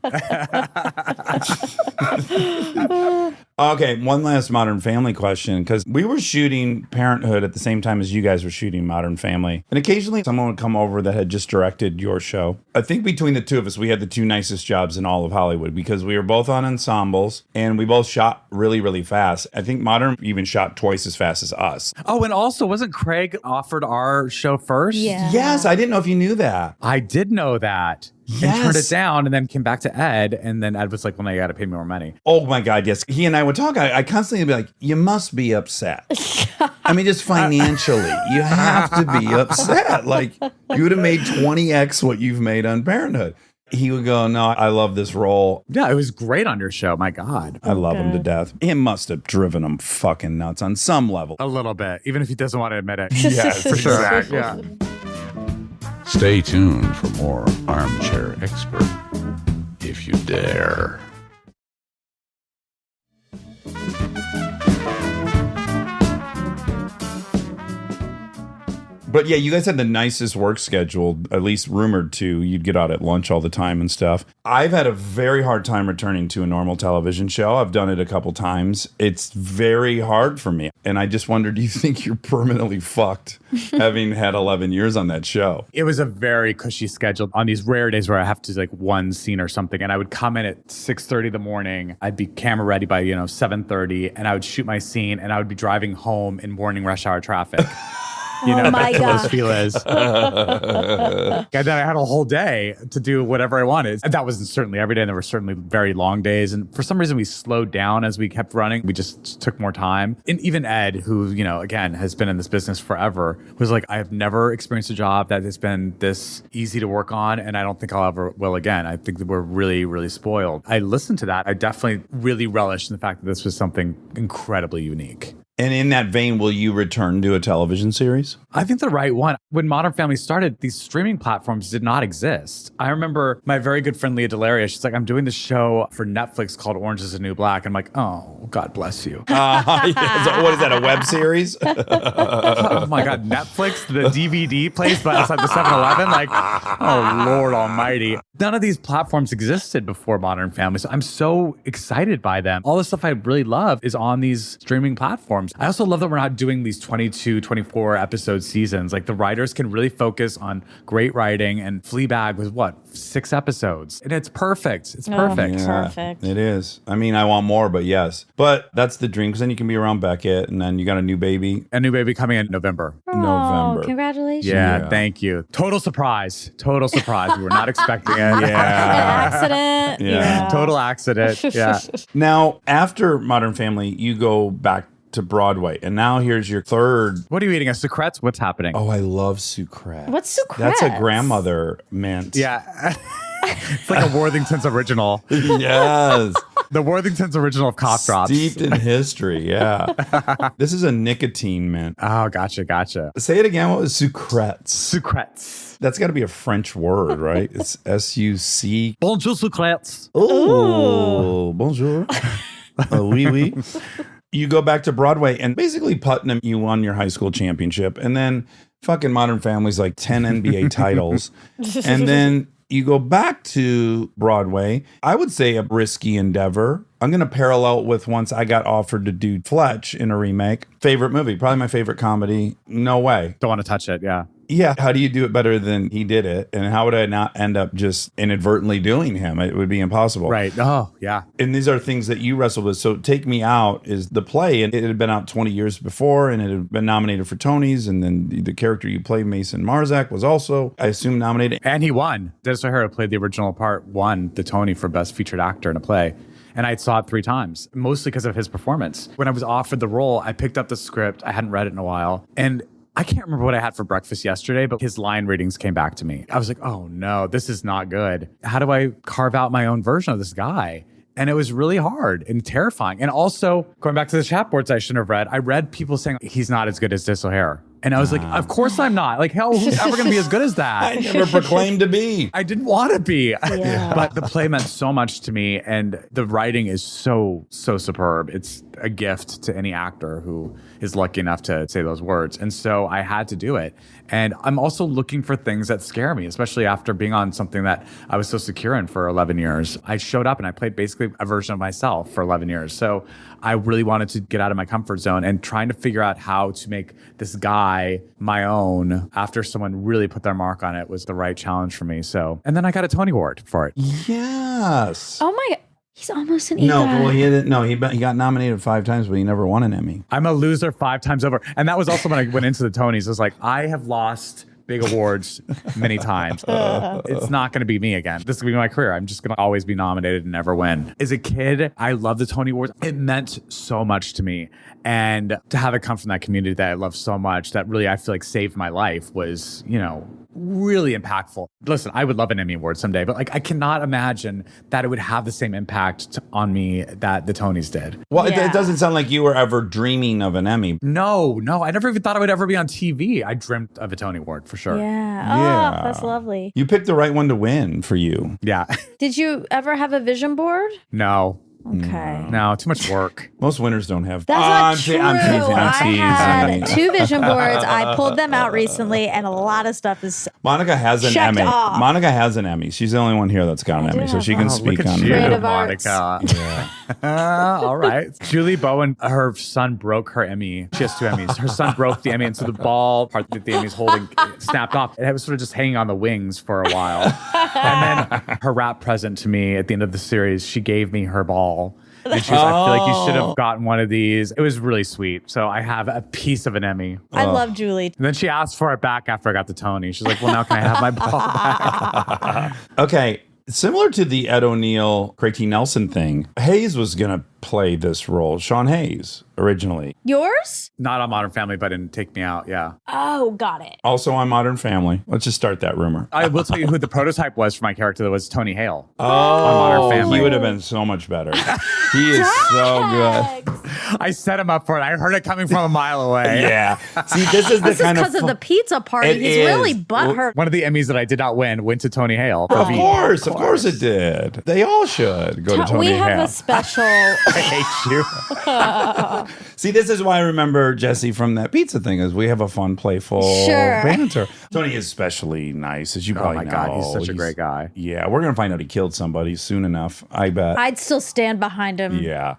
Okay, one last Modern Family question, because we were shooting Parenthood at the same time as you guys were shooting Modern Family. And occasionally someone would come over that had just directed your show. I think between the two of us, we had the two nicest jobs in all of Hollywood because we were both on ensembles and we both shot really, really fast. I think Modern even shot twice as fast as us. Oh, and also, wasn't Craig offered our show first? Yeah. Yes, I didn't know if you knew that. I did know that. And turned it down and then came back to Ed. And then Ed was like, well, now you got to pay me more money. Oh my God, yes. He and I would talk. I constantly be like, you must be upset. I mean, just financially, you have to be upset. Like, you would have made 20x what you've made on Parenthood. He would go, no, I love this role. Yeah, it was great on your show. My God. I love him to good. death. It must have driven him fucking nuts on some level. A little bit, even if he doesn't want to admit it. Yes, for sure. Exactly. Yeah. Stay tuned for more Armchair Expert, if you dare. But yeah, you guys had the nicest work schedule, at least rumored to. You'd get out at lunch all the time and stuff. I've had a very hard time returning to a normal television show. I've done it a couple times. It's very hard for me. And I just wonder, do you think you're permanently fucked having had 11 years on that show? It was a very cushy schedule on these rare days where I have to like one scene or something. And I would come in at 6:30 in the morning. I'd be camera ready by, 7:30 and I would shoot my scene and I would be driving home in morning rush hour traffic. Oh my that's what God. those feel is. And then I had a whole day to do whatever I wanted. And that wasn't certainly every day. And there were certainly very long days. And for some reason, we slowed down as we kept running. We just took more time. And even Ed, who, again, has been in this business forever, was like, I have never experienced a job that has been this easy to work on. And I don't think I'll ever will again. I think that we're really, really spoiled. I listened to that. I definitely really relished in the fact that this was something incredibly unique. And in that vein, will you return to a television series? I think the right one. When Modern Family started, these streaming platforms did not exist. I remember my very good friend Leah Delaria, she's like, I'm doing this show for Netflix called Orange is the New Black. I'm like, oh, God bless you. Yeah. So what is that, a web series? Oh my God, Netflix, the DVD place but outside the 7-Eleven? Like, oh, Lord almighty. None of these platforms existed before Modern Family. So I'm so excited by them. All the stuff I really love is on these streaming platforms. I also love that we're not doing these 22, 24 episode seasons. Like the writers can really focus on great writing, and Fleabag was 6 episodes. And it's perfect. It's perfect. Perfect. It is. I mean, I want more, but yes. But that's the dream, because then you can be around Beckett, and then you got a new baby. A new baby coming in November. November. Oh, congratulations. Yeah, Yeah. thank you. Total surprise. Total surprise. We were not expecting it. An Yeah. accident. Yeah. Total accident. Yeah. Now, after Modern Family, you go back to Broadway, and now here's your third. What are you eating? A secrets? What's happening? Oh, I love sucrets. What's That's a sucrets? grandmother mint. Yeah. It's like a Worthington's original. Yes. The Worthington's original of cough drops. Steeped in history. Yeah. This is a nicotine mint. Oh, gotcha. Say it again. What was sucrets? Secrets. That's got to be a French word, right? It's S-U-C. Bonjour, secrets. Oh, bonjour. Oui, oui. You go back to Broadway and basically Putnam, you won your high school championship. And then fucking Modern Family's like 10 NBA titles. And then you go back to Broadway. I would say a risky endeavor. I'm going to parallel with once I got offered to do Fletch in a remake. Favorite movie, probably my favorite comedy. No way. Don't want to touch it. Yeah. Yeah. How do you do it better than he did it? And how would I not end up just inadvertently doing him? It would be impossible. Right. Oh, yeah. And these are things that you wrestled with. So Take Me Out is the play, and it had been out 20 years before, and it had been nominated for Tonys. And then the character you played, Mason Marzak, was also, I assume, nominated. And he won. Dennis O'Hara played the original part, won the Tony for Best Featured Actor in a Play. And I saw it 3 times, mostly because of his performance. When I was offered the role, I picked up the script. I hadn't read it in a while. And I can't remember what I had for breakfast yesterday, but his line readings came back to me. I was like, oh no, this is not good. How do I carve out my own version of this guy? And it was really hard and terrifying. And also, going back to the chat boards I shouldn't have read, I read people saying he's not as good as Dennis O'Hara. And I was like, of course I'm not. Like, hell, who's ever going to be as good as that? I never proclaimed to be. I didn't want to be. Yeah. But the play meant so much to me. And the writing is so superb. It's a gift to any actor who is lucky enough to say those words. And so I had to do it. And I'm also looking for things that scare me, especially after being on something that I was so secure in for 11 years. I showed up and I played basically a version of myself for 11 years. So I really wanted to get out of my comfort zone, and trying to figure out how to make this guy my own after someone really put their mark on it was the right challenge for me. So, and then I got a Tony Award for it. Yes. Oh my, he's almost an No, EGOT. well, he didn't. No, he got nominated 5 times, but he never won an Emmy. I'm a loser 5 times over. And that was also when I went into the Tonys. I was like, I have lost big awards many times. It's not going to be me again. This is going to be my career. I'm just going to always be nominated and never win. As a kid, I loved the Tony Awards. It meant so much to me. And to have it come from that community that I love so much, that really I feel like saved my life, was, you know, really impactful. Listen, I would love an Emmy Award someday, but like I cannot imagine that it would have the same impact on me that the Tonys did. Well, Yeah. it doesn't sound like you were ever dreaming of an Emmy. No, I never even thought I would ever be on TV. I dreamt of a Tony Award for sure. Yeah. Yeah. Oh, that's lovely. You picked the right one to win for you. Yeah. Did you ever have a vision board? No, Okay. no, too much work. Most winners don't have. That's I'm not true. teasing. I had I'm teasing. 2 vision boards. I pulled them out recently, and a lot of stuff is Monica has an Checked Emmy. off. Monica has an Emmy. She's the only one here that's got an I do Emmy, so have she can one. speak Look at on you, it. Creative arts. Monica. All right. Julie Bowen, her son broke her Emmy. She has 2 Emmys. Her son broke the Emmy, and so the ball part that the Emmy's holding snapped off. And it was sort of just hanging on the wings for a while. And then her wrap present to me at the end of the series, she gave me her ball. And she was like, I feel like you should have gotten one of these. It was really sweet. So I have a piece of an Emmy. I love Julie. And then she asked for it back after I got the Tony. She's like, well, now can I have my ball back? Okay, similar to the Ed O'Neill, Craig T. Nelson thing, Hayes was going to play this role. Sean Hayes, originally. Yours? Not on Modern Family, but in Take Me Out, yeah. Oh, got it. Also on Modern Family. Let's just start that rumor. I will tell you who the prototype was for my character. That was Tony Hale. Oh, Modern Family. he would have been so much better. He is so good. I set him up for it. I heard it coming from a mile away. Yeah. See, this is the This is kind of. because of the pizza party. It He's is. really butthurt. One of the Emmys that I did not win went to Tony Hale. Of course it did. They all should go to Tony We have Hale. a special. I hate you. See, this is why I remember Jesse from that pizza thing. Is we have a fun, playful Sure. banter. Tony is especially nice, as you Oh probably my know. God, he's such a great guy. Yeah, we're gonna find out he killed somebody soon enough. I bet. I'd still stand behind him. Yeah.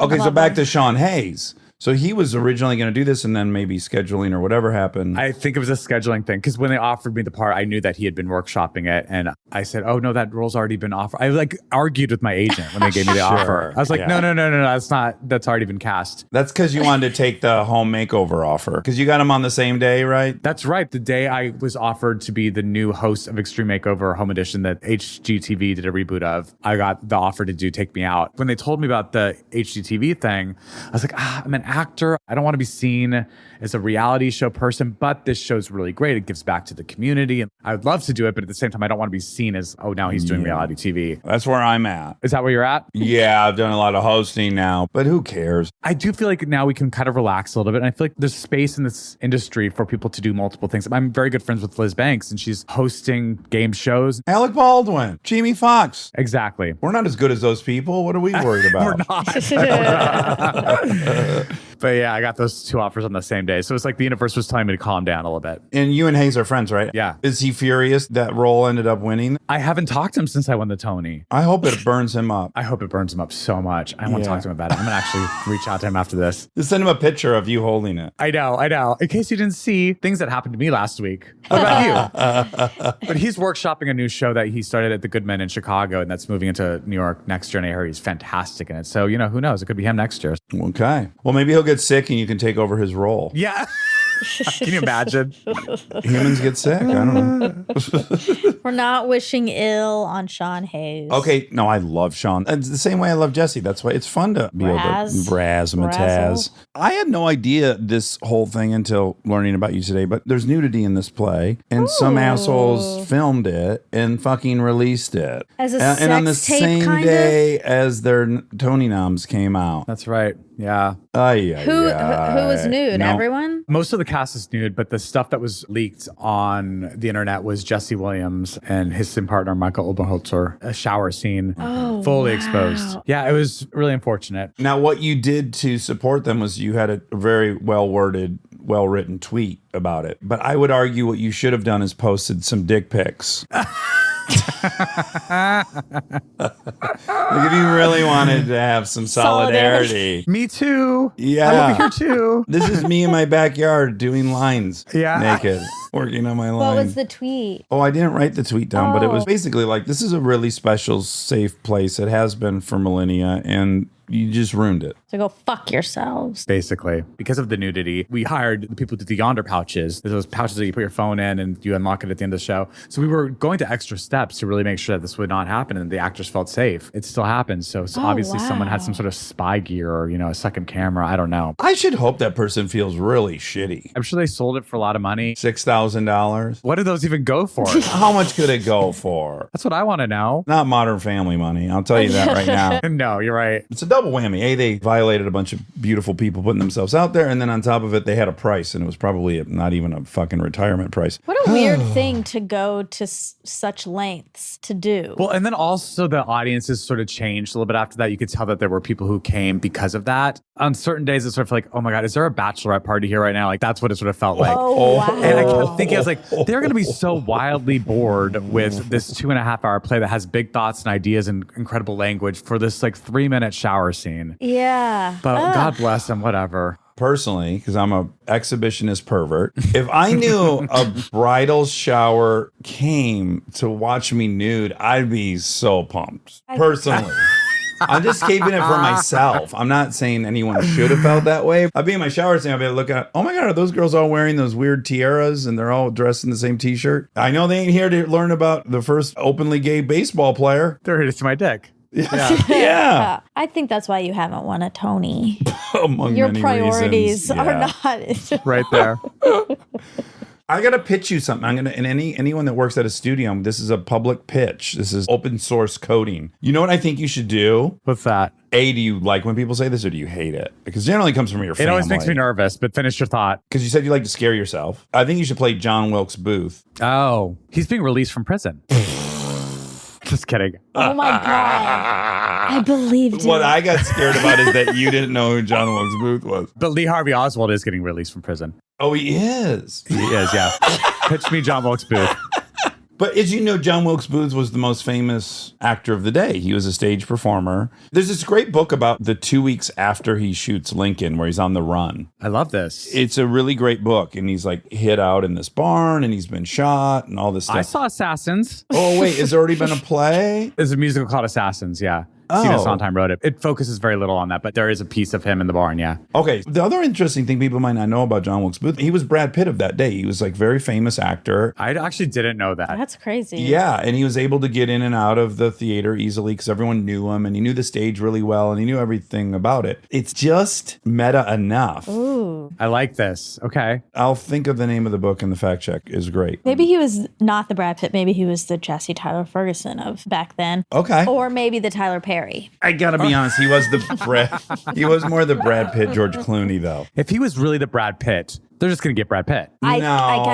Okay, so back to Sean Hayes. So he was originally going to do this, and then maybe scheduling or whatever happened. I think it was a scheduling thing, because when they offered me the part, I knew that he had been workshopping it, and I said, "Oh no, that role's already been offered." I like argued with my agent when they gave me the offer. I was like, yeah. "No, that's already been cast." That's because you wanted to take the home makeover offer, because you got him on the same day, right? That's right. The day I was offered to be the new host of Extreme Makeover Home Edition that HGTV did a reboot of, I got the offer to do Take Me Out. When they told me about the HGTV thing, I was like, I'm an actor. I don't want to be seen as a reality show person, but this show's really great. It gives back to the community. And I would love to do it, but at the same time, I don't want to be seen as, oh, now he's doing reality TV. That's where I'm at. Is that where you're at? Yeah, I've done a lot of hosting now, but who cares? I do feel like now we can kind of relax a little bit. And I feel like there's space in this industry for people to do multiple things. I'm very good friends with Liz Banks, and she's hosting game shows. Alec Baldwin, Jamie Foxx. Exactly. We're not as good as those people. What are we worried about? But yeah, I got those 2 offers on the same day. So it's like the universe was telling me to calm down a little bit. And you and Hayes are friends, right? Yeah. Is he furious that role ended up winning? I haven't talked to him since I won the Tony. I hope it burns him up. I hope it burns him up so much. I want to Yeah. talk to him about it. I'm going to actually reach out to him after this. Just send him a picture of you holding it. I know. In case you didn't see things that happened to me last week. What about you? But he's workshopping a new show that he started at the Goodman in Chicago, and that's moving into New York next year. And I heard he's fantastic in it. So, who knows? It could be him next year. Okay. Well, maybe he'll get sick and you can take over his role. Yeah. Can you imagine? Humans get sick. I don't know. We're not wishing ill on Sean Hayes. Okay. No, I love Sean. It's the same way I love Jesse. That's why it's fun to be able to razzmatazz. Razzle. I had no idea this whole thing until learning about you today, but there's nudity in this play, and some assholes filmed it and fucking released it. As a and on the sex tape, same kind day as their Tony noms came out. That's right. Yeah. Who was nude? No. Everyone? Most of the cast is nude, but the stuff that was leaked on the internet was Jesse Williams and his sin partner, Michael Oberholzer, a shower scene fully exposed. Yeah, it was really unfortunate. Now, what you did to support them was you had a very well-worded, well-written tweet about it. But I would argue what you should have done is posted some dick pics. Like if you really wanted to have some solidarity. Me too. Yeah. I'm over here too. This is me in my backyard doing lines. Yeah. Naked. Working on my line. What was the tweet? Oh, I didn't write the tweet down, but it was Oh. basically like, this is a really special, safe place. It has been for millennia, and you just ruined it. So go fuck yourselves. Basically, because of the nudity, we hired the people who did the Yonder pouches. There's those pouches that you put your phone in and you unlock it at the end of the show. So we were going to extra steps to really make sure that this would not happen and the actors felt safe. It still happens. So obviously someone had some sort of spy gear or, a second camera. I don't know. I should hope that person feels really shitty. I'm sure they sold it for a lot of money. $6,000. What did those even go for? How much could it go for? That's what I want to know. Not Modern Family money. I'll tell you that right now. No, you're right. It's a double whammy. A, they violated a bunch of beautiful people putting themselves out there. And then on top of it, they had a price. And it was probably not even a fucking retirement price. What a weird thing to go to such lengths to do. Well, and then also the audiences sort of changed a little bit after that. You could tell that there were people who came because of that. On certain days, it's sort of like, oh my God, is there a bachelorette party here right now? Like, that's what it sort of felt like. Oh, wow. And I kept thinking, I was like, they're going to be so wildly bored with this 2.5 hour play that has big thoughts and ideas and incredible language for this like 3-minute shower scene. Yeah. But God bless them, whatever. Personally, because I'm a exhibitionist pervert, if I knew a bridal shower came to watch me nude, I'd be so pumped. Personally. I'm just keeping it for myself. I'm not saying anyone should have felt that way. I'd be in my shower scene, I'd be looking at, oh my God, are those girls all wearing those weird tiaras and they're all dressed in the same t-shirt? I know they ain't here to learn about the first openly gay baseball player. They're here to see my dick. Yeah. I think that's why you haven't won a Tony. Among Your many priorities reasons. are Yeah. not. Right there. I gotta pitch you something. I'm gonna, and anyone that works at a studio, this is a public pitch. This is open source coding. You know what I think you should do? What's that? A, do you like when people say this, or do you hate it? Because generally it comes from your family. It always makes me nervous, but finish your thought. Because you said you like to scare yourself. I think you should play John Wilkes Booth. Oh, he's being released from prison. Just kidding. Oh my God. I believed it. What I got scared about is that you didn't know who John Wilkes Booth was. But Lee Harvey Oswald is getting released from prison. Oh, he is. He is, yeah. Pitch me John Wilkes Booth. But as you know, John Wilkes Booth was the most famous actor of the day. He was a stage performer. There's this great book about the 2 weeks after he shoots Lincoln, where he's on the run. I love this. It's a really great book. And he's like hid out in this barn and he's been shot and all this stuff. I saw Assassins. Oh, wait, has there already been a play? There's a musical called Assassins, yeah. Sina Oh. Sondheim wrote it. It focuses very little on that, but there is a piece of him in the barn, yeah. Okay. The other interesting thing people might not know about John Wilkes Booth, he was Brad Pitt of that day. He was like very famous actor. I actually didn't know that. That's crazy. Yeah, and he was able to get in and out of the theater easily because everyone knew him and he knew the stage really well and he knew everything about it. It's just meta enough. Ooh. I like this. Okay. I'll think of the name of the book and the fact check is great. Maybe he was not the Brad Pitt. Maybe he was the Jesse Tyler Ferguson of back then. Okay. Or maybe the Tyler Perry. I gotta be honest, he was he was more the Brad Pitt, George Clooney though. If he was really the Brad Pitt, they're just going to get Brad Pitt. I No,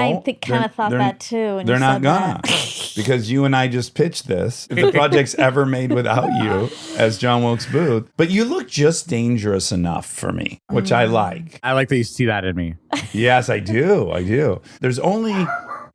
kind of thought they're- that too. when They're you not said gonna. that. Because you and I just pitched this. If the project's ever made without you as John Wilkes Booth. But you look just dangerous enough for me, which I like. I like that you see that in me. Yes, I do. I do. There's only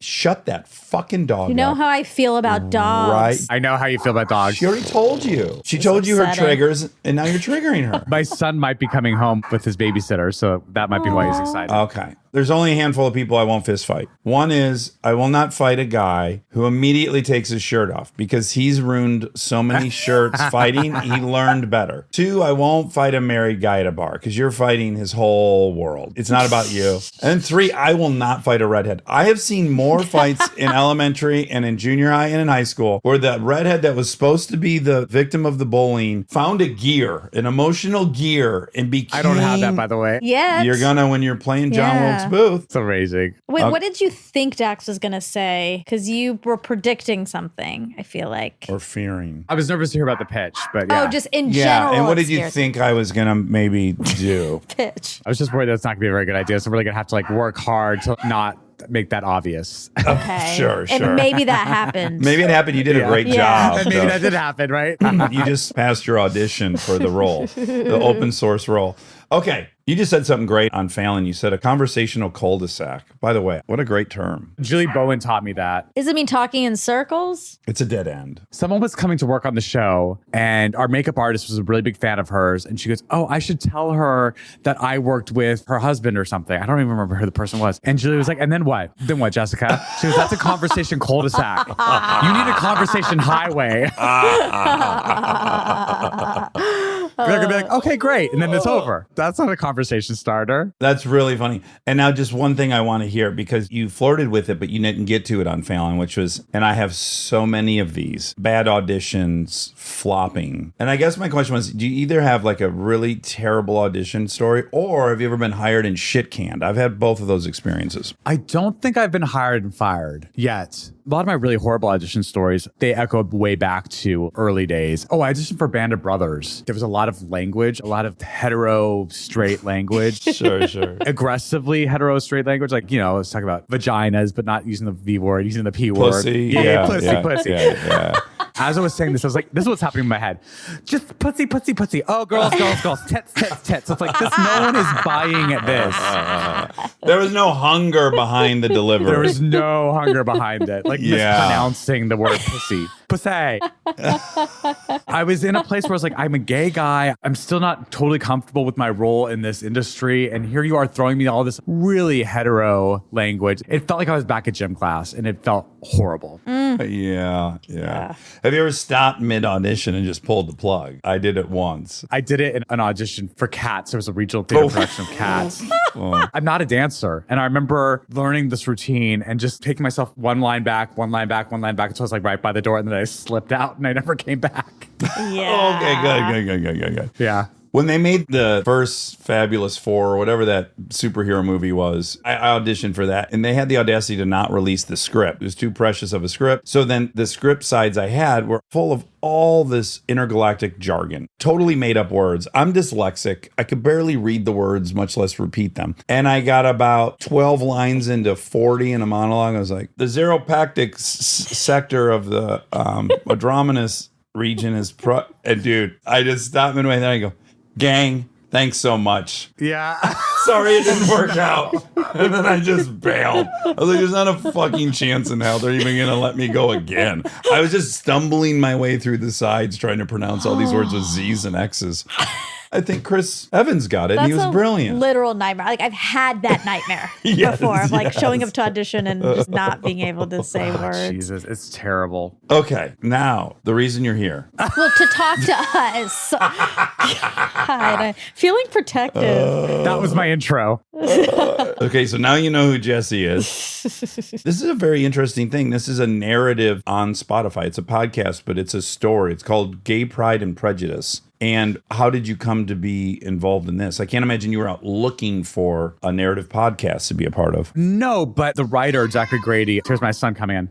shut that fucking dog You know up. how I feel about dogs. Right. I know how you feel about dogs. She already told you. She told you her upsetting. triggers, and now you're triggering her. My son might be coming home with his babysitter, so that might be why he's excited. Okay. There's only a handful of people I won't fist fight. One is I will not fight a guy who immediately takes his shirt off because he's ruined so many shirts fighting. He learned better. Two, I won't fight a married guy at a bar because you're fighting his whole world. It's not about you. And three, I will not fight a redhead. I have seen more fights in elementary and in junior high and in high school where the redhead that was supposed to be the victim of the bullying found a gear, an emotional gear, and became. I don't have that, by the way. Yeah. You're gonna when you're playing John Yeah. Wilkes Booth. It's amazing. Wait, what did you think Dax was going to say? Because you were predicting something, I feel like. Or fearing. I was nervous to hear about the pitch, but yeah. Oh, just in Yeah, general. and what it did you scares think I was gonna maybe do? me. Pitch. I was just worried that's not going to be a very good idea. So we're really going to have to like work hard to not make that obvious. Okay. Sure. And maybe that happened. Maybe it happened. You did a great Yeah. job. And maybe so that did happen, right? you just passed your audition for the role, the open source role. Okay, you just said something great on Fallon. You said a conversational cul-de-sac. By the way, what a great term. Julie Bowen taught me that. Does it mean talking in circles? It's a dead end. Someone was coming to work on the show, and our makeup artist was a really big fan of hers. And she goes, "Oh, I should tell her that I worked with her husband or something." I don't even remember who the person was. And Julie was like, "And then what? Then what, Jessica?" She goes, "That's a conversation cul-de-sac. You need a conversation highway." They're gonna be like, "Okay, great," and then it's over. That's not a conversation starter. That's really funny. And now just one thing I want to hear, because you flirted with it, but you didn't get to it on Fallon, which was, and I have so many of these, bad auditions flopping. And I guess my question was, do you either have like a really terrible audition story, or have you ever been hired and shit canned? I've had both of those experiences. I don't think I've been hired and fired yet. A lot of my really horrible audition stories, they echo way back to early days. Oh, I auditioned for Band of Brothers. There was a lot of language, a lot of hetero straight language. Sure. Aggressively hetero straight language. Like, let's talk about vaginas, but not using the V word, using the P word. Pussy. Yeah, pussy. Yeah. As I was saying this, I was like, this is what's happening in my head. Just pussy. Oh, girls. Tits. It's like this. No one is buying this. There was no hunger behind the delivery. There was no hunger behind it. Like mispronouncing the word pussy. Pussy. I was in a place where I was like, I'm a gay guy. I'm still not totally comfortable with my role in this industry. And here you are throwing me all this really hetero language. It felt like I was back at gym class and it felt horrible. Yeah. Have you ever stopped mid-audition and just pulled the plug? I did it once. I did it in an audition for Cats. There was a regional theater production of Cats. I'm not a dancer. And I remember learning this routine and just taking myself one line back until I was like right by the door. And then I slipped out and I never came back. Yeah. Okay, good. Yeah. When they made the first Fabulous Four or whatever that superhero movie was, I auditioned for that. And they had the audacity to not release the script. It was too precious of a script. So then the script sides I had were full of all this intergalactic jargon, totally made up words. I'm dyslexic. I could barely read the words, much less repeat them. And I got about 12 lines into 40 in a monologue. I was like, the Zeropactic sector of the Adrominus region is and dude, I just stopped midway there and I go, gang, thanks so much. Yeah. Sorry it didn't work out. And then I just bailed. I was like, there's not a fucking chance in hell they're even going to let me go again. I was just stumbling my way through the sides trying to pronounce all these words with Z's and X's. I think Chris Evans got it. And he was a brilliant. literal nightmare. Like I've had that nightmare Yes, before of like yes. showing up to audition and just not being able to say words. Jesus, it's terrible. Okay, now the reason you're here. Well, to talk to us. God, I'm feeling protective. That was my intro. Okay, so now you know who Jesse is. This is a very interesting thing. This is a narrative on Spotify. It's a podcast, but it's a story. It's called Gay Pride and Prejudice. And how did you come to be involved in this? I can't imagine you were out looking for a narrative podcast to be a part of. No, but the writer, Zachary Grady, here's my son coming in.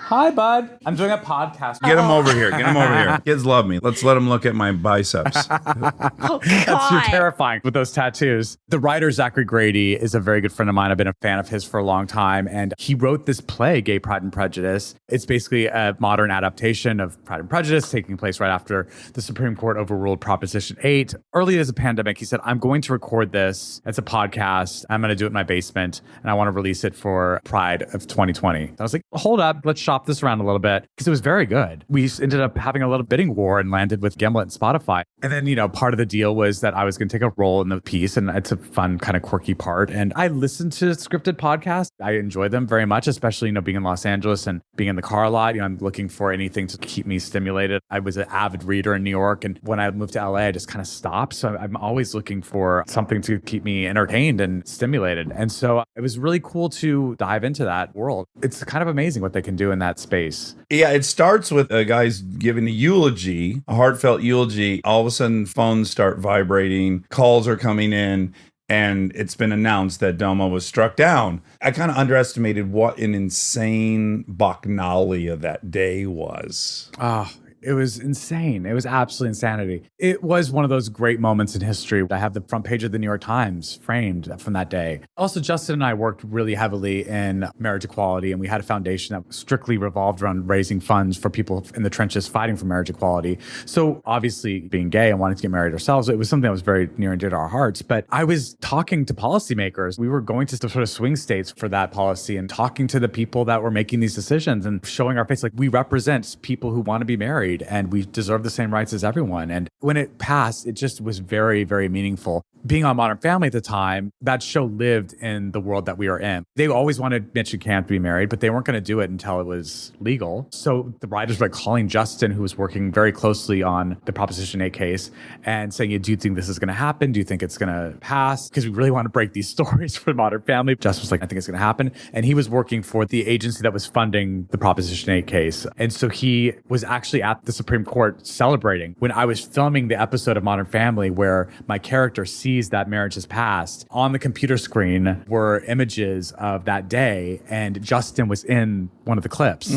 Hi, bud. I'm doing a podcast. Get him over here. Get him over here. Kids love me. Let's let him look at my biceps. Oh, You're God. terrifying with those tattoos. The writer, Zachary Grady, is a very good friend of mine. I've been a fan of his for a long time. And he wrote this play, Gay Pride and Prejudice. It's basically a modern adaptation of Pride and Prejudice taking place right after the Supreme Court overruled Proposition 8. Early as a pandemic, he said, I'm going to record this. It's a podcast. I'm going to do it in my basement. And I want to release it for Pride of 2020. I was like, hold up. Let's shop this around a little bit because it was very good. We ended up having a little bidding war and landed with Gimlet and Spotify. And then, part of the deal was that I was going to take a role in the piece, and it's a fun, kind of quirky part. And I listened to scripted podcasts. I enjoy them very much, especially, being in Los Angeles and being in the car a lot. I'm looking for anything to keep me stimulated. I was an avid reader in New York. And when I moved to LA, I just kind of stopped. So I'm always looking for something to keep me entertained and stimulated. And so it was really cool to dive into that world. It's kind of amazing what they can do in that space. Yeah, it starts with a guy's giving a eulogy, a heartfelt eulogy. All of a sudden, phones start vibrating, calls are coming in, and it's been announced that Doma was struck down. I kind of underestimated what an insane bacchanalia that day was. Oh, it was insane. It was absolute insanity. It was one of those great moments in history. I have the front page of the New York Times framed from that day. Also, Justin and I worked really heavily in marriage equality, and we had a foundation that strictly revolved around raising funds for people in the trenches fighting for marriage equality. So obviously, being gay and wanting to get married ourselves, it was something that was very near and dear to our hearts. But I was talking to policymakers. We were going to the sort of swing states for that policy and talking to the people that were making these decisions and showing our face like we represent people who want to be married and we deserve the same rights as everyone. And when it passed, it just was very, very meaningful. Being on Modern Family at the time, that show lived in the world that we are in. They always wanted Mitch and Cam to be married, but they weren't going to do it until it was legal. So the writers were calling Justin, who was working very closely on the Proposition 8 case, and saying, do you think this is going to happen? Do you think it's going to pass? Because we really want to break these stories for Modern Family. Justin was like, I think it's going to happen. And he was working for the agency that was funding the Proposition 8 case. And so he was actually at the Supreme Court celebrating when I was filming the episode of Modern Family where my character sees that marriage has passed. On the computer screen were images of that day, and Justin was in one of the clips.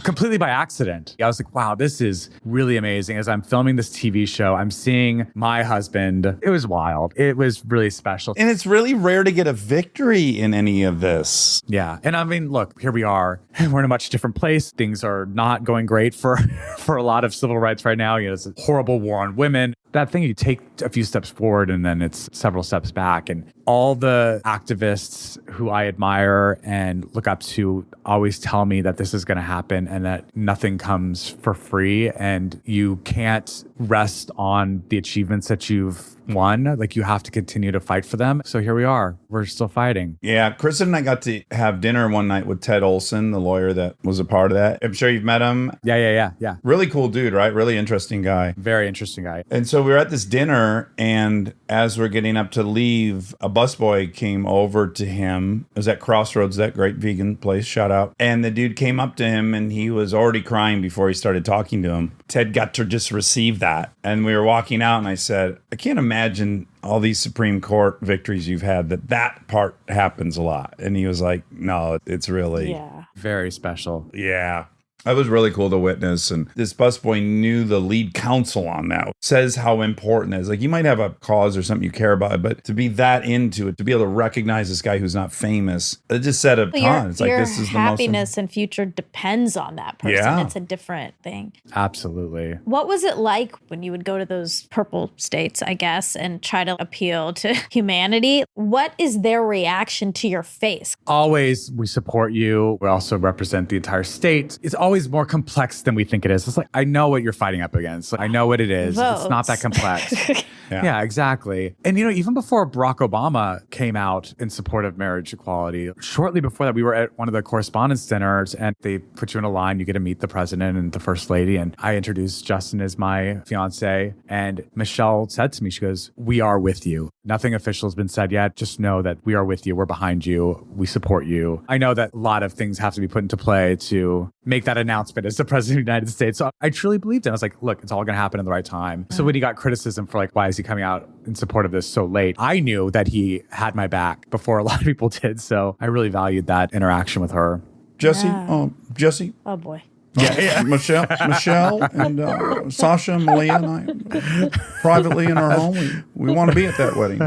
Completely by accident. I was like, wow, this is really amazing. As I'm filming this TV show, I'm seeing my husband. It was wild. It was really special. And it's really rare to get a victory in any of this. Yeah. And I mean, look, here we are. We're in a much different place. Things are not going great for a lot of civil rights right now. It's a horrible war on women. That thing, you take a few steps forward and then it's several steps back. And all the activists who I admire and look up to always tell me that this is going to happen and that nothing comes for free and you can't rest on the achievements that you've won. Like you have to continue to fight for them. So here we are. We're still fighting. Yeah, Kristen and I got to have dinner one night with Ted Olson, the lawyer that was a part of that. I'm sure you've met him. Yeah. Really cool dude, right? Really interesting guy. Very interesting guy. And so we were at this dinner, and as we're getting up to leave, a busboy came over to him. It was at Crossroads, that great vegan place, shout out. And the dude came up to him, and he was already crying before he started talking to him. Ted got to just receive that. And we were walking out, and I said, I can't imagine all these Supreme Court victories you've had, that part happens a lot. And he was like, no, it's really... Yeah. Very special. Yeah. That was really cool to witness. And this busboy knew the lead counsel on that. Says how important it is. Like, you might have a cause or something you care about, but to be that into it, to be able to recognize this guy who's not famous, it just said a ton. It's like, your this is the most... happiness and future depends on that person. Yeah. It's a different thing. Absolutely. What was it like when you would go to those purple states, I guess, and try to appeal to humanity? What is their reaction to your face? Always, we support you. We also represent the entire state. It's always more complex than we think it is. It's like, I know what you're fighting up against. I know what it is. It's not that complex. Yeah, exactly. And, even before Barack Obama came out in support of marriage equality, shortly before that, we were at one of the correspondence dinners and they put you in a line. You get to meet the president and the first lady. And I introduced Justin as my fiance. And Michelle said to me, she goes, "We are with you. Nothing official has been said yet. Just know that we are with you. We're behind you. We support you." I know that a lot of things have to be put into play to make that announcement as the president of the United States. So I truly believed it. I was like, look, it's all going to happen in the right time. So when he got criticism for why is he coming out in support of this so late? I knew that he had my back before a lot of people did. So I really valued that interaction with her. Jesse, Yeah. Jesse, Oh boy. Michelle, and Sasha, Malia, and I, privately in our home, we want to be at that wedding.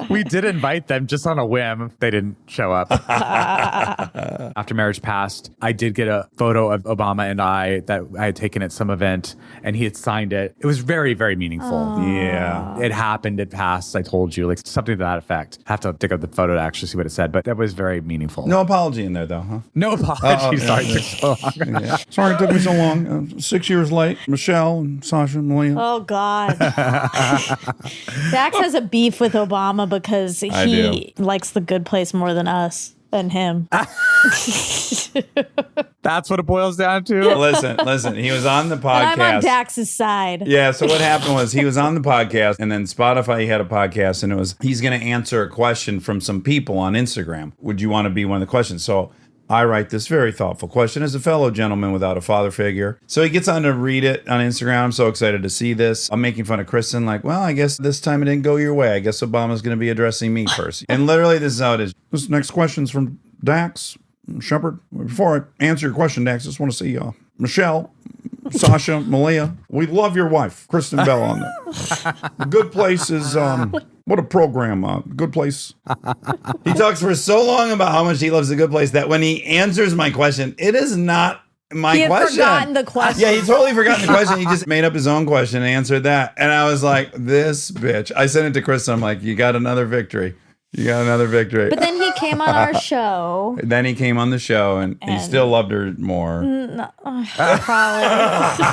We did invite them just on a whim. They didn't show up. After marriage passed, I did get a photo of Obama and I that I had taken at some event, and he had signed it. It was very, very meaningful. Yeah. It happened. It passed. I told you, something to that effect. I have to dig up the photo to actually see what it said, but that was very meaningful. No apology in there, though, huh? No apology. Sorry. Yeah. Sorry it took me so long. 6 years late. Michelle and Sasha and Malia. Oh God. Dax has a beef with Obama because he likes The Good Place more than us and him. That's what it boils down to. Listen. He was on the podcast. And I'm on Dax's side. Yeah, so what happened was he was on the podcast, and then Spotify had a podcast, and it was he's going to answer a question from some people on Instagram. Would you want to be one of the questions? So I write this very thoughtful question as a fellow gentleman without a father figure. So he gets on to read it on Instagram. I'm so excited to see this. I'm making fun of Kristen, well, I guess this time it didn't go your way. I guess Obama's going to be addressing me first. And literally, this is how it is. This next question's from Dax Shepard. Before I answer your question, Dax, I just want to see Michelle, Sasha, Malia. We love your wife, Kristen Bell, on there. The Good Place is, what a program, Good Place. He talks for so long about how much he loves The Good Place that when he answers my question, it is not my He had question. forgotten the question. Yeah, he totally forgotten the question. He just made up his own question and answered that. And I was like, this bitch. I sent it to Kristen. I'm like, you got another victory. You got another victory. But then he came on our show. Then he came on the show and he still loved her more. Probably.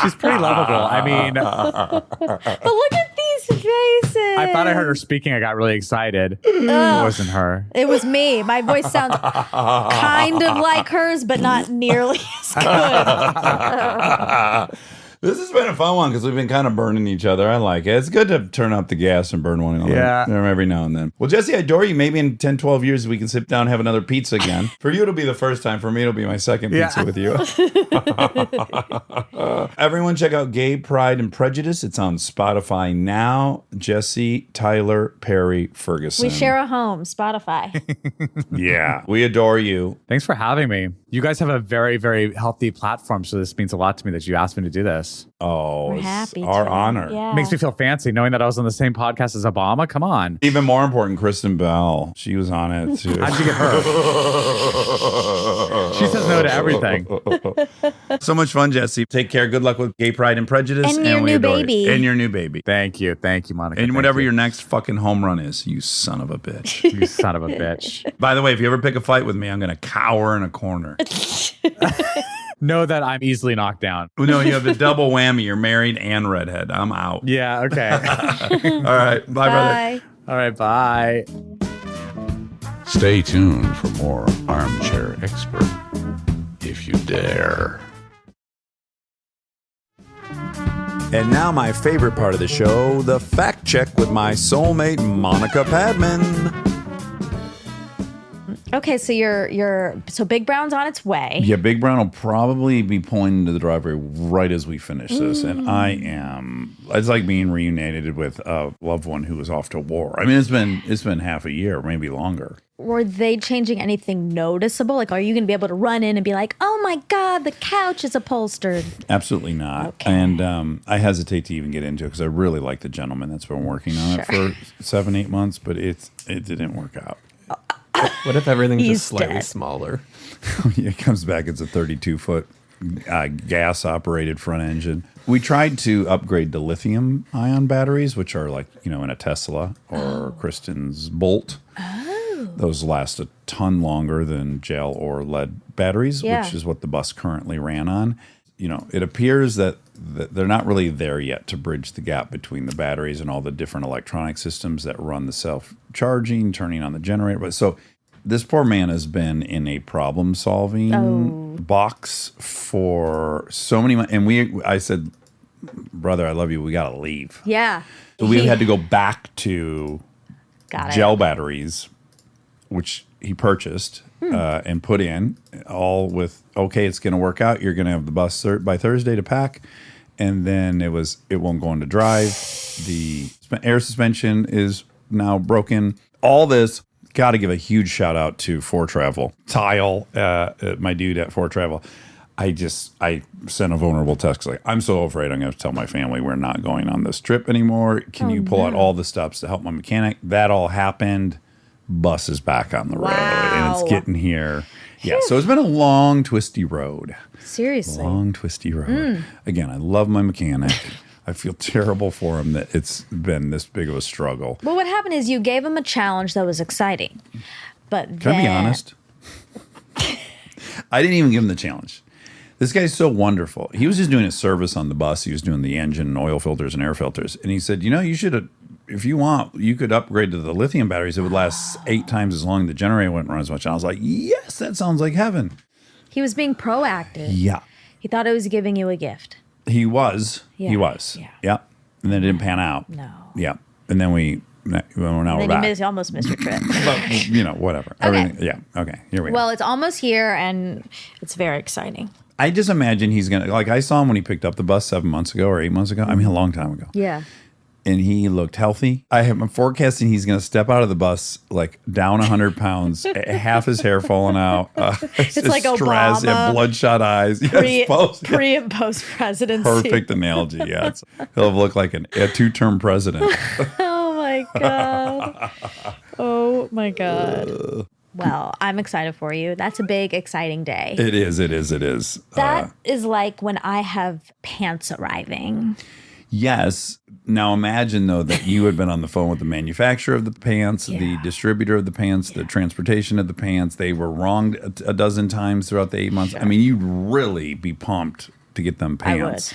She's pretty lovable. I mean, But look at these faces. I thought I heard her speaking. I got really excited. It wasn't her. It was me. My voice sounds kind of like hers, but not nearly as good. This has been a fun one because we've been kind of burning each other. I like it. It's good to turn up the gas and burn one another every now and then. Well, Jesse, I adore you. Maybe in 10, 12 years, we can sit down and have another pizza again. For you, it'll be the first time. For me, it'll be my second pizza with you. Everyone check out Gay Pride and Prejudice. It's on Spotify now. Jesse, Tyler, Perry, Ferguson. We share a home, Spotify. Yeah. We adore you. Thanks for having me. You guys have a very, very healthy platform, so this means a lot to me that you asked me to do this. Oh, We're it's happy. our to. honor. Yeah. Makes me feel fancy knowing that I was on the same podcast as Obama. Come on. Even more important, Kristen Bell. She was on it too. How'd you get her? She says no to everything. So much fun, Jesse. Take care. Good luck with Gay Pride and Prejudice. And your we new adore you. baby. And your new baby. Thank you. Thank you, Monica. And Thank whatever you. your next fucking home run is, you son of a bitch. You son of a bitch. By the way, if you ever pick a fight with me, I'm going to cower in a corner. Know that I'm easily knocked down. No, you have the double whammy. You're married and redhead. I'm out. Yeah, okay. All right. Bye, brother. Bye. All right, bye. Stay tuned for more Armchair Expert, if you dare. And now my favorite part of the show, the fact check with my soulmate, Monica Padman. Okay, so so Big Brown's on its way. Yeah, Big Brown will probably be pulling into the driveway right as we finish this. And it's like being reunited with a loved one who was off to war. I mean, it's been half a year, maybe longer. Were they changing anything noticeable? Like, are you going to be able to run in and be like, oh my God, the couch is upholstered? Absolutely not. Okay. And I hesitate to even get into it because I really like the gentleman that's been working on it for 7-8 months, but it didn't work out. What if everything's He's just slightly dead. smaller? It comes back, it's a 32-foot gas-operated front engine. We tried to upgrade to lithium-ion batteries, which are like, in a Tesla or Kristen's Bolt. Those last a ton longer than gel or lead batteries, Yeah. which is what the bus currently ran on. it appears that they're not really there yet to bridge the gap between the batteries and all the different electronic systems that run the self-charging, turning on the generator. But so this poor man has been in a problem-solving box for so many months. And I said, brother, I love you. We got to leave. Yeah. So we had to go back to Got it. gel batteries, which he purchased and put in, all with, okay, it's going to work out. You're going to have the bus by Thursday to pack. And then it won't go into drive. The air suspension is now broken. All this, got to give a huge shout out to 4Travel. Tile, my dude at 4Travel. I sent a vulnerable text like, I'm so afraid I'm going to tell my family we're not going on this trip anymore. Can you pull out all the stops to help my mechanic? That all happened. Bus is back on the road and it's getting here. Yeah, so it's been a long, twisty road. Seriously. Long, twisty road. Again, I love my mechanic. I feel terrible for him that it's been this big of a struggle. Well, what happened is you gave him a challenge that was exciting. But Can I be honest? I didn't even give him the challenge. This guy's so wonderful. He was just doing a service on the bus. He was doing the engine and oil filters and air filters. And he said, you should, if you want, you could upgrade to the lithium batteries. It would last 8 times as long. The generator wouldn't run as much. And I was like, yes, that sounds like heaven. He was being proactive. Yeah. He thought it was giving you a gift. He was. Yeah. He was. Yeah. Yeah. And then it didn't pan out. No. Yeah. And then we're now Then back. you almost missed your trip. But, whatever. Okay. Everything, yeah. Okay. Here we go. Well, it's almost here, and it's very exciting. I just imagine he's going to, like I saw him when he picked up the bus 7 months ago or 8 months ago. I mean, a long time ago. Yeah. And he looked healthy. I'm forecasting he's going to step out of the bus like down 100 pounds, half his hair falling out. It's like stress, Obama. bloodshot eyes. Pre and post presidency. Perfect analogy. Yeah, he'll look like a 2-term president. Oh my god. Oh my god. Well, I'm excited for you. That's a big, exciting day. It is. It is. It is. That is like when I have pants arriving. Yes. Now imagine though that you had been on the phone with the manufacturer of the pants, the distributor of the pants, the transportation of the pants. They were wronged a dozen times throughout the 8 months. Sure. I mean, you'd really be pumped to get them pants.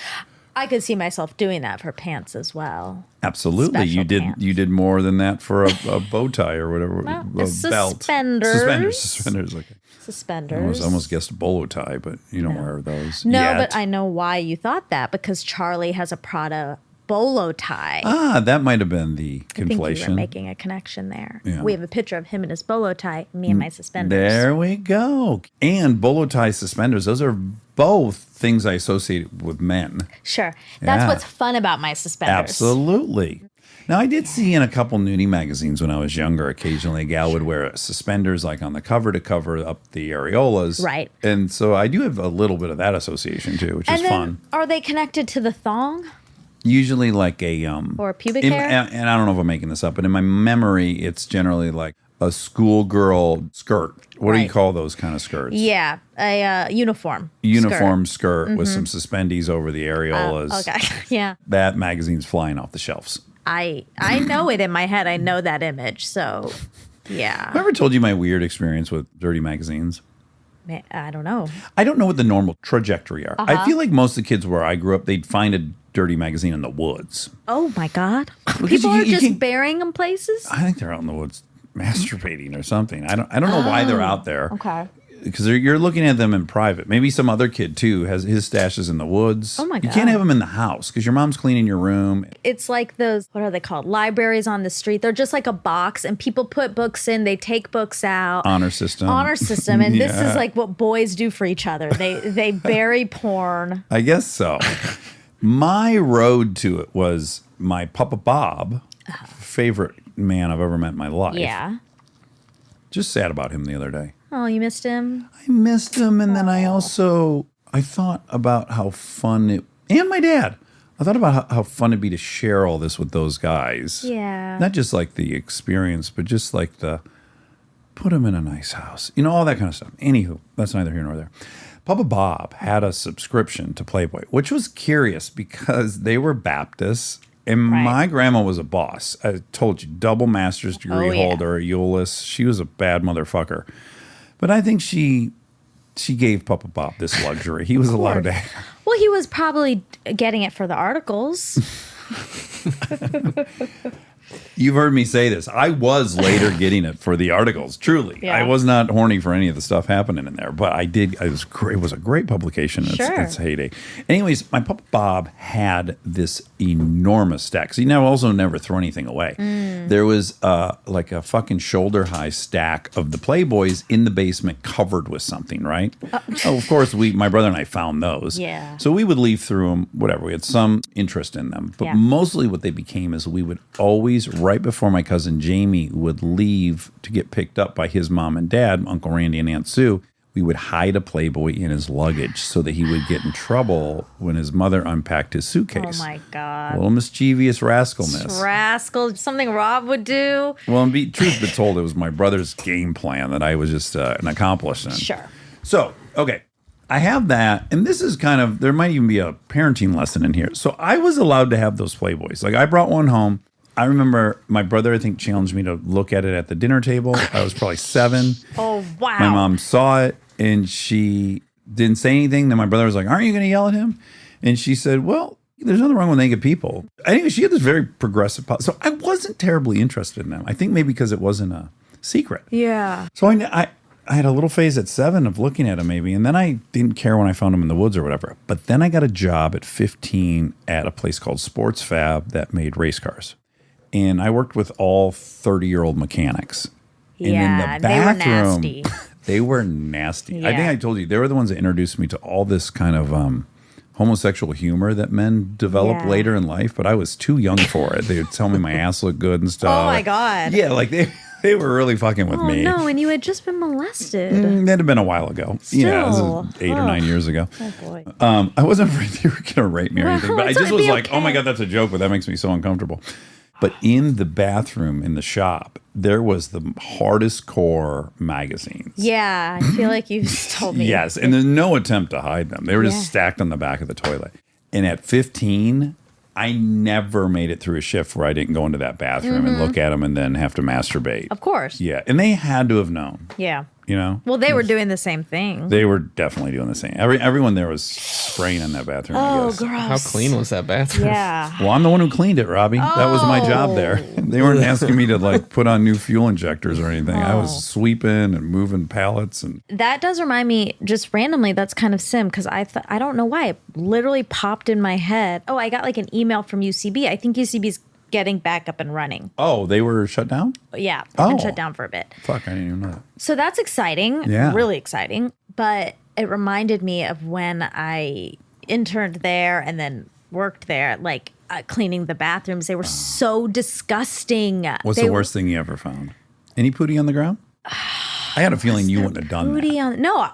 I could see myself doing that for pants as well. Absolutely. Special You did pants. you did more than that for a bow tie or whatever. Well, a belt. suspenders. Suspenders. Okay. Suspenders. I almost guessed a bolo tie, but you don't wear those. No, yet. but I know why you thought that, because Charlie has a Prada bolo tie. That might have been the I think you were conflation. making a connection there. Yeah. We have a picture of him in his bolo tie, me and my suspenders. There we go. And bolo tie suspenders, those are both things I associate with men. Sure. That's Yeah. what's fun about my suspenders. Absolutely. Now, I did see in a couple nudie magazines when I was younger, occasionally a gal would wear suspenders like on the cover to cover up the areolas. Right. And so I do have a little bit of that association too, which is And then, fun. are they connected to the thong? Usually like a Or pubic hair? and I don't know if I'm making this up, but in my memory, it's generally like a schoolgirl skirt. What do you Right. call those kind of skirts? Yeah, a uniform. Uniform skirt with some suspendies over the areolas. Okay. Yeah. That magazine's flying off the shelves. I know it in my head. I know that image. So, yeah. Have I ever told you my weird experience with dirty magazines? I don't know. I don't know what the normal trajectory are. I feel like most of the kids where I grew up, they'd find a dirty magazine in the woods. Oh my God. Because People you are just can't- burying them places? I think they're out in the woods masturbating or something. I don't know why they're out there. Okay. Because you're looking at them in private. Maybe some other kid too has his stashes in the woods. Oh my You God. can't have them in the house because your mom's cleaning your room. It's like those, what are they called? Libraries on the street. They're just like a box, and people put books in, they take books out. Honor system. Honor system. And this Yeah. is like what boys do for each other. They bury porn. I guess so. My road to it was my Papa Bob, favorite man I've ever met in my life. Yeah. Just sad about him the other day. Oh, you missed him? I missed him, and then I thought about how fun it, and my dad. I thought about how fun it'd be to share all this with those guys. Yeah. Not just like the experience, but just like put him in a nice house. All that kind of stuff. Anywho, that's neither here nor there. Papa Bob had a subscription to Playboy, which was curious because they were Baptists. And Right. my grandma was a boss. I told you, double master's degree Oh, yeah. holder, Euless. She was a bad motherfucker. But I think she she gave Papa Bob this luxury. He was allowed to. Well, he was probably getting it for the articles. You've heard me say this. I was later getting it for the articles. Truly, Yeah. I was not horny for any of the stuff happening in there, but I did. It was great. It was a great publication. Sure. Its heyday. Anyways, my Papa Bob had this enormous stack. 'Cause he also never threw anything away. There was like a fucking shoulder high stack of the Playboys in the basement, covered with something. Right? Oh, of course, my brother and I found those. Yeah. So we would leaf through them. Whatever. We had some interest in them, but Yeah. mostly what they became is we would always, right before my cousin Jamie would leave to get picked up by his mom and dad, Uncle Randy and Aunt Sue, we would hide a Playboy in his luggage so that he would get in trouble when his mother unpacked his Oh suitcase. my God. Little mischievous rascalness. Rascal, something Rob would do. Well, and truth be told, it was my brother's game plan that I was just an accomplice in. Sure. So, okay. I have that, and this is kind of, there might even be a parenting lesson in here. So I was allowed to have those Playboys. Like, I brought one home. I remember my brother, I think, challenged me to look at it at the dinner table. I was probably 7. Oh, wow. My mom saw it, and she didn't say anything. Then my brother was like, aren't you going to yell at him? And she said, well, there's nothing wrong with naked people. Anyway, she had this very progressive so I wasn't terribly interested in them. I think maybe because it wasn't a secret. Yeah. So I had a little phase at 7 of looking at them maybe, and then I didn't care when I found them in the woods or whatever. But then I got a job at 15 at a place called Sports Fab that made race cars. And I worked with all 30-year-old mechanics. Yeah, and in the they were bathroom, nasty. they were nasty. I think Yeah. I told you, they were the ones that introduced me to all this kind of homosexual humor that men develop Yeah. later in life, but I was too young for it. They would tell me my ass looked good and stuff. Oh, my God. Yeah, like they were really fucking with Oh, me. no, and you had just been molested. That had been a while ago. Yeah, this Still. is 8 or 9 years ago. Oh, boy. I wasn't afraid they were going to rape me or anything, but I it's just gonna was be like, oh my okay. God, that's a joke, but that makes me so uncomfortable. But in the bathroom in the shop, there was the hardest core magazines. Yeah, I feel like you told me. Yes, and there's no attempt to hide them. They were Yeah. just stacked on the back of the toilet. And at 15, I never made it through a shift where I didn't go into that bathroom and look at them and then have to masturbate. Of course. Yeah, and they had to have known, Yeah. you know? Well, they were doing the same thing. They were definitely doing the same. Everyone there was spraying in that bathroom, I Oh, guess. gross. How clean was that bathroom? Yeah. Well, I'm the one who cleaned it, Robbie. That was my job there. Oh. They weren't asking me to like put on new fuel injectors or anything. I Oh. was sweeping and moving pallets and That does remind me, just randomly, that's kind of sim, because I don't know why. It literally popped in my head. Oh, I got like an email from UCB. I think UCB's getting back up and running. oh, they were shut down? Yeah, they've been Oh. shut down for a bit. Fuck, I didn't even know that. So that's exciting. Yeah. Really exciting. But it reminded me of when I interned there and then worked there, like cleaning the bathrooms. They were so disgusting. What's They the worst thing you ever found? Any pootie on the ground? I had a feeling you wouldn't have done Booty that. on, no,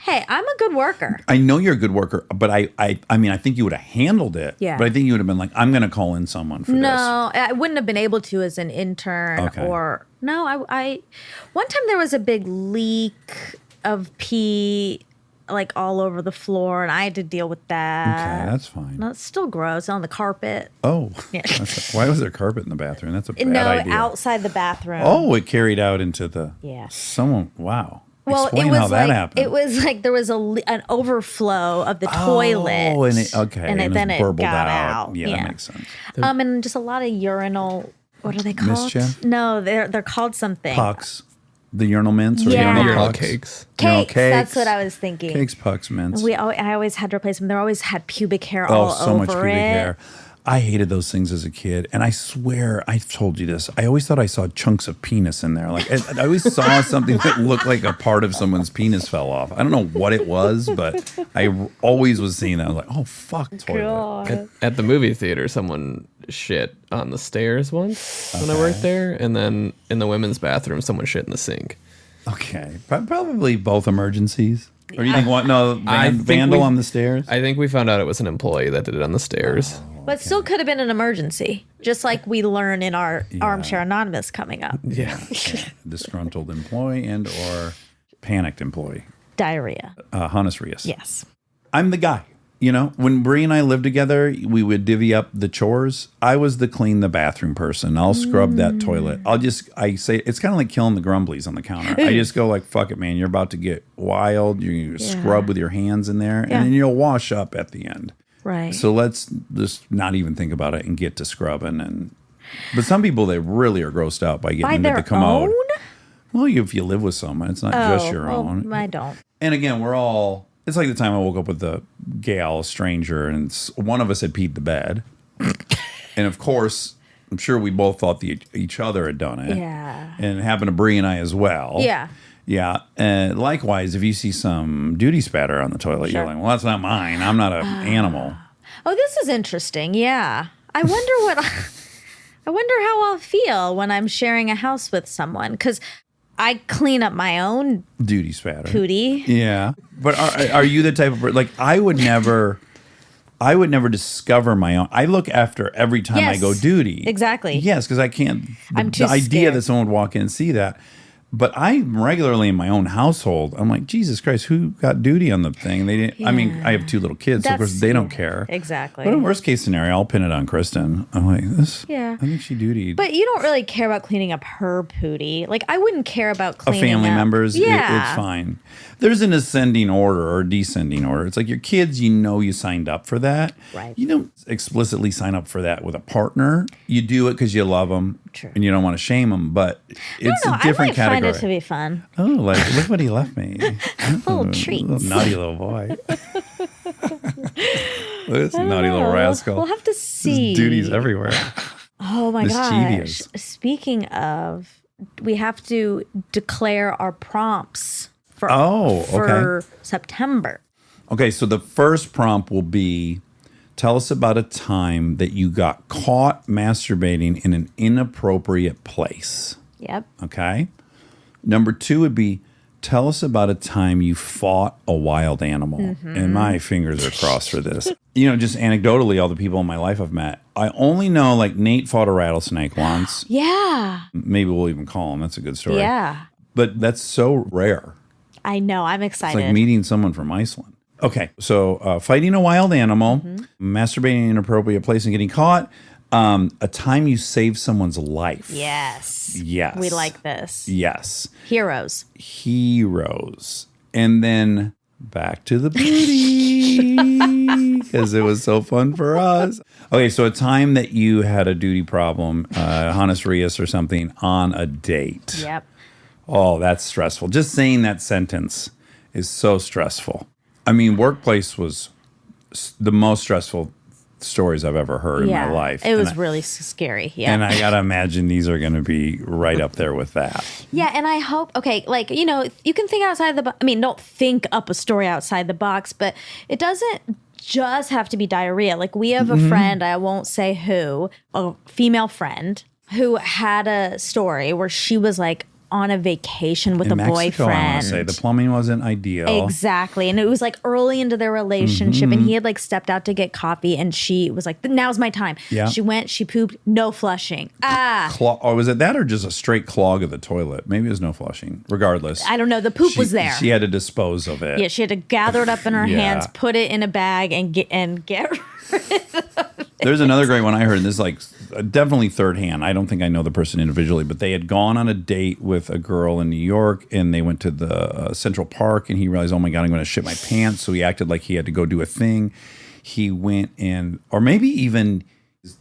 hey, I'm a good worker. I know you're a good worker, but I mean, I think you would have handled it. Yeah. But I think you would have been like, I'm going to call in someone for this. No, I wouldn't have been able to as an intern Okay. or no. I one time there was a big leak of pee like all over the floor, and I had to deal with that. Okay, that's fine. No, it's still gross on the carpet. Oh, Yeah. why was there carpet in the bathroom? That's a bad No, idea. outside the bathroom. Oh, it carried out into the. Yeah. Someone. Wow. well, Explain it was how that like happened. it was like there was an overflow of the toilet. Oh, and it, okay, and then it burbled got out. Yeah, that makes sense. And just a lot of urinal. What are they called? Mischief? No, they're called something. Pucks, the urinal mints or Yeah. urinal Urinal pucks? cakes. Urinal Cakes. That's what I was thinking. Cakes, pucks, mints. I always had to replace them. They always had pubic hair Oh, all so over much pubic it. hair. I hated those things as a kid, and I swear I've told you this. I always thought I saw chunks of penis in there. Like I always saw something that looked like a part of someone's penis fell off. I don't know what it was, but I always was seeing that. I was like, "Oh fuck, toilet." God. At the movie theater, someone shit on the stairs once when I worked there, and then in the women's bathroom, someone shit in the sink. Okay, probably both emergencies. Or you think what? No, I think vandal we- on the stairs. I think we found out it was an employee that did it on the stairs. But still could have been an emergency, just like we learn in our Armchair Anonymous coming up. Yeah. Disgruntled employee and or panicked employee. Diarrhea. Hannes Rios. Yes. I'm the guy. You know, when Bree and I lived together, we would divvy up the chores. I was the clean the bathroom person. I'll scrub that toilet. I say, it's kind of like killing the grumblies on the counter. I just go like, fuck it, man. You're about to get wild. You scrub with your hands in there, and then you'll wash up at the end. Right. So let's just not even think about it and get to scrubbing. But some people, they really are grossed out by getting into the commode. Well, if you live with someone, it's not just your own. I don't. And again, it's like the time I woke up with a gal, a stranger, and one of us had peed the bed. And of course, I'm sure we both thought each other had done it. Yeah. And it happened to Bree and I as well. Yeah. Yeah. And likewise, if you see some duty spatter on the toilet, you're like, well, that's not mine. I'm not an animal. Oh, this is interesting. Yeah. I wonder how I'll feel when I'm sharing a house with someone, because I clean up my own Duty spatter. pooty. Yeah. But are you the type of person, like, I would never discover my own. I look after every time I go duty. Exactly. Yes, because I can't. I'm too the idea scared. that someone would walk in and see that. But I'm regularly in my own household. I'm like, Jesus Christ, who got duty on the thing? They didn't. I mean, I have 2 little kids, so of course they don't care. Exactly. But in worst case scenario, I'll pin it on Kristen. I'm like, this. Yeah. I think she dutied. But you don't really care about cleaning up her pooty. Like, I wouldn't care about A cleaning family up. members, Yeah. it's fine. There's an ascending order or descending order. It's like your kids, you signed up for that. Right. You don't explicitly sign up for that with a partner. You do it because you love them True. and you don't want to shame them, but it's a different I might category. find it to be fun. Oh, like, look what he left me. Little treats. Little naughty little boy. This naughty little rascal. We'll have to see. His duties everywhere. Oh my Mischievous. gosh. Speaking of, we have to declare our prompts for September. Okay, so the first prompt will be, tell us about a time that you got caught masturbating in an inappropriate place. Yep. Okay. Number 2 would be, tell us about a time you fought a wild animal. And my fingers are crossed for this. Just anecdotally, all the people in my life I've met, I only know like Nate fought a rattlesnake once. Yeah. Maybe we'll even call him. That's a good story. Yeah. But that's so rare. I know. I'm It's excited. like meeting someone from Iceland. Okay, so fighting a wild animal, masturbating in an inappropriate place and getting caught, a time you saved someone's life. Yes. Yes. We like this. Yes. Heroes. Heroes. And then back to the booty because it was so fun for us. Okay, so a time that you had a duty problem, Hannes Rios or something, on a date. Yep. Oh, that's stressful. Just saying that sentence is so stressful. I mean, workplace was the most stressful stories I've ever heard in my life. It was really scary. Yeah. And I got to imagine these are going to be right up there with that. Yeah, and I hope, you can think outside the box. I mean, don't think up a story outside the box, but it doesn't just have to be diarrhea. Like, we have a friend, I won't say who, a female friend, who had a story where she was like on a vacation with In a Mexico, boyfriend. I want to say the plumbing wasn't ideal. Exactly. And it was like early into their relationship, and he had like stepped out to get coffee, and she was like, now's my time. Yeah. She went, she pooped, no flushing. Was it that or just a straight clog of the toilet? Maybe it was no flushing. Regardless. I don't know. The poop was there. She had to dispose of it. Yeah, she had to gather it up in her Yeah. hands, put it in a bag, and get There's another great one I heard. This is like definitely third hand. I don't think I know the person individually, but they had gone on a date with a girl in New York, and they went to the Central Park, and he realized, oh my God, I'm going to shit my pants. So he acted like he had to go do a thing. He went in, or maybe even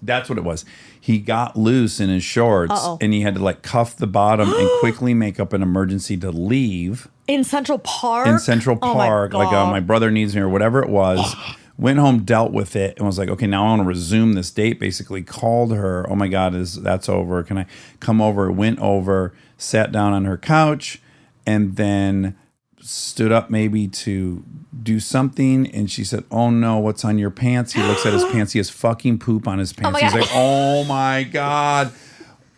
that's what it was. He got loose in his shorts, and he had to like cuff the bottom and quickly make up an emergency to leave. in Central Park. In Central Oh my Park, like God. my brother needs me or whatever it was. Went home, dealt with it, and was like, okay, now I want to resume this date. Basically called her. Oh my God, that's over? Can I come over? Went over, sat down on her couch, and then stood up maybe to do something. And she said, oh no, what's on your pants? He looks at his pants. He has fucking poop on his pants. my He's God. like, oh my God.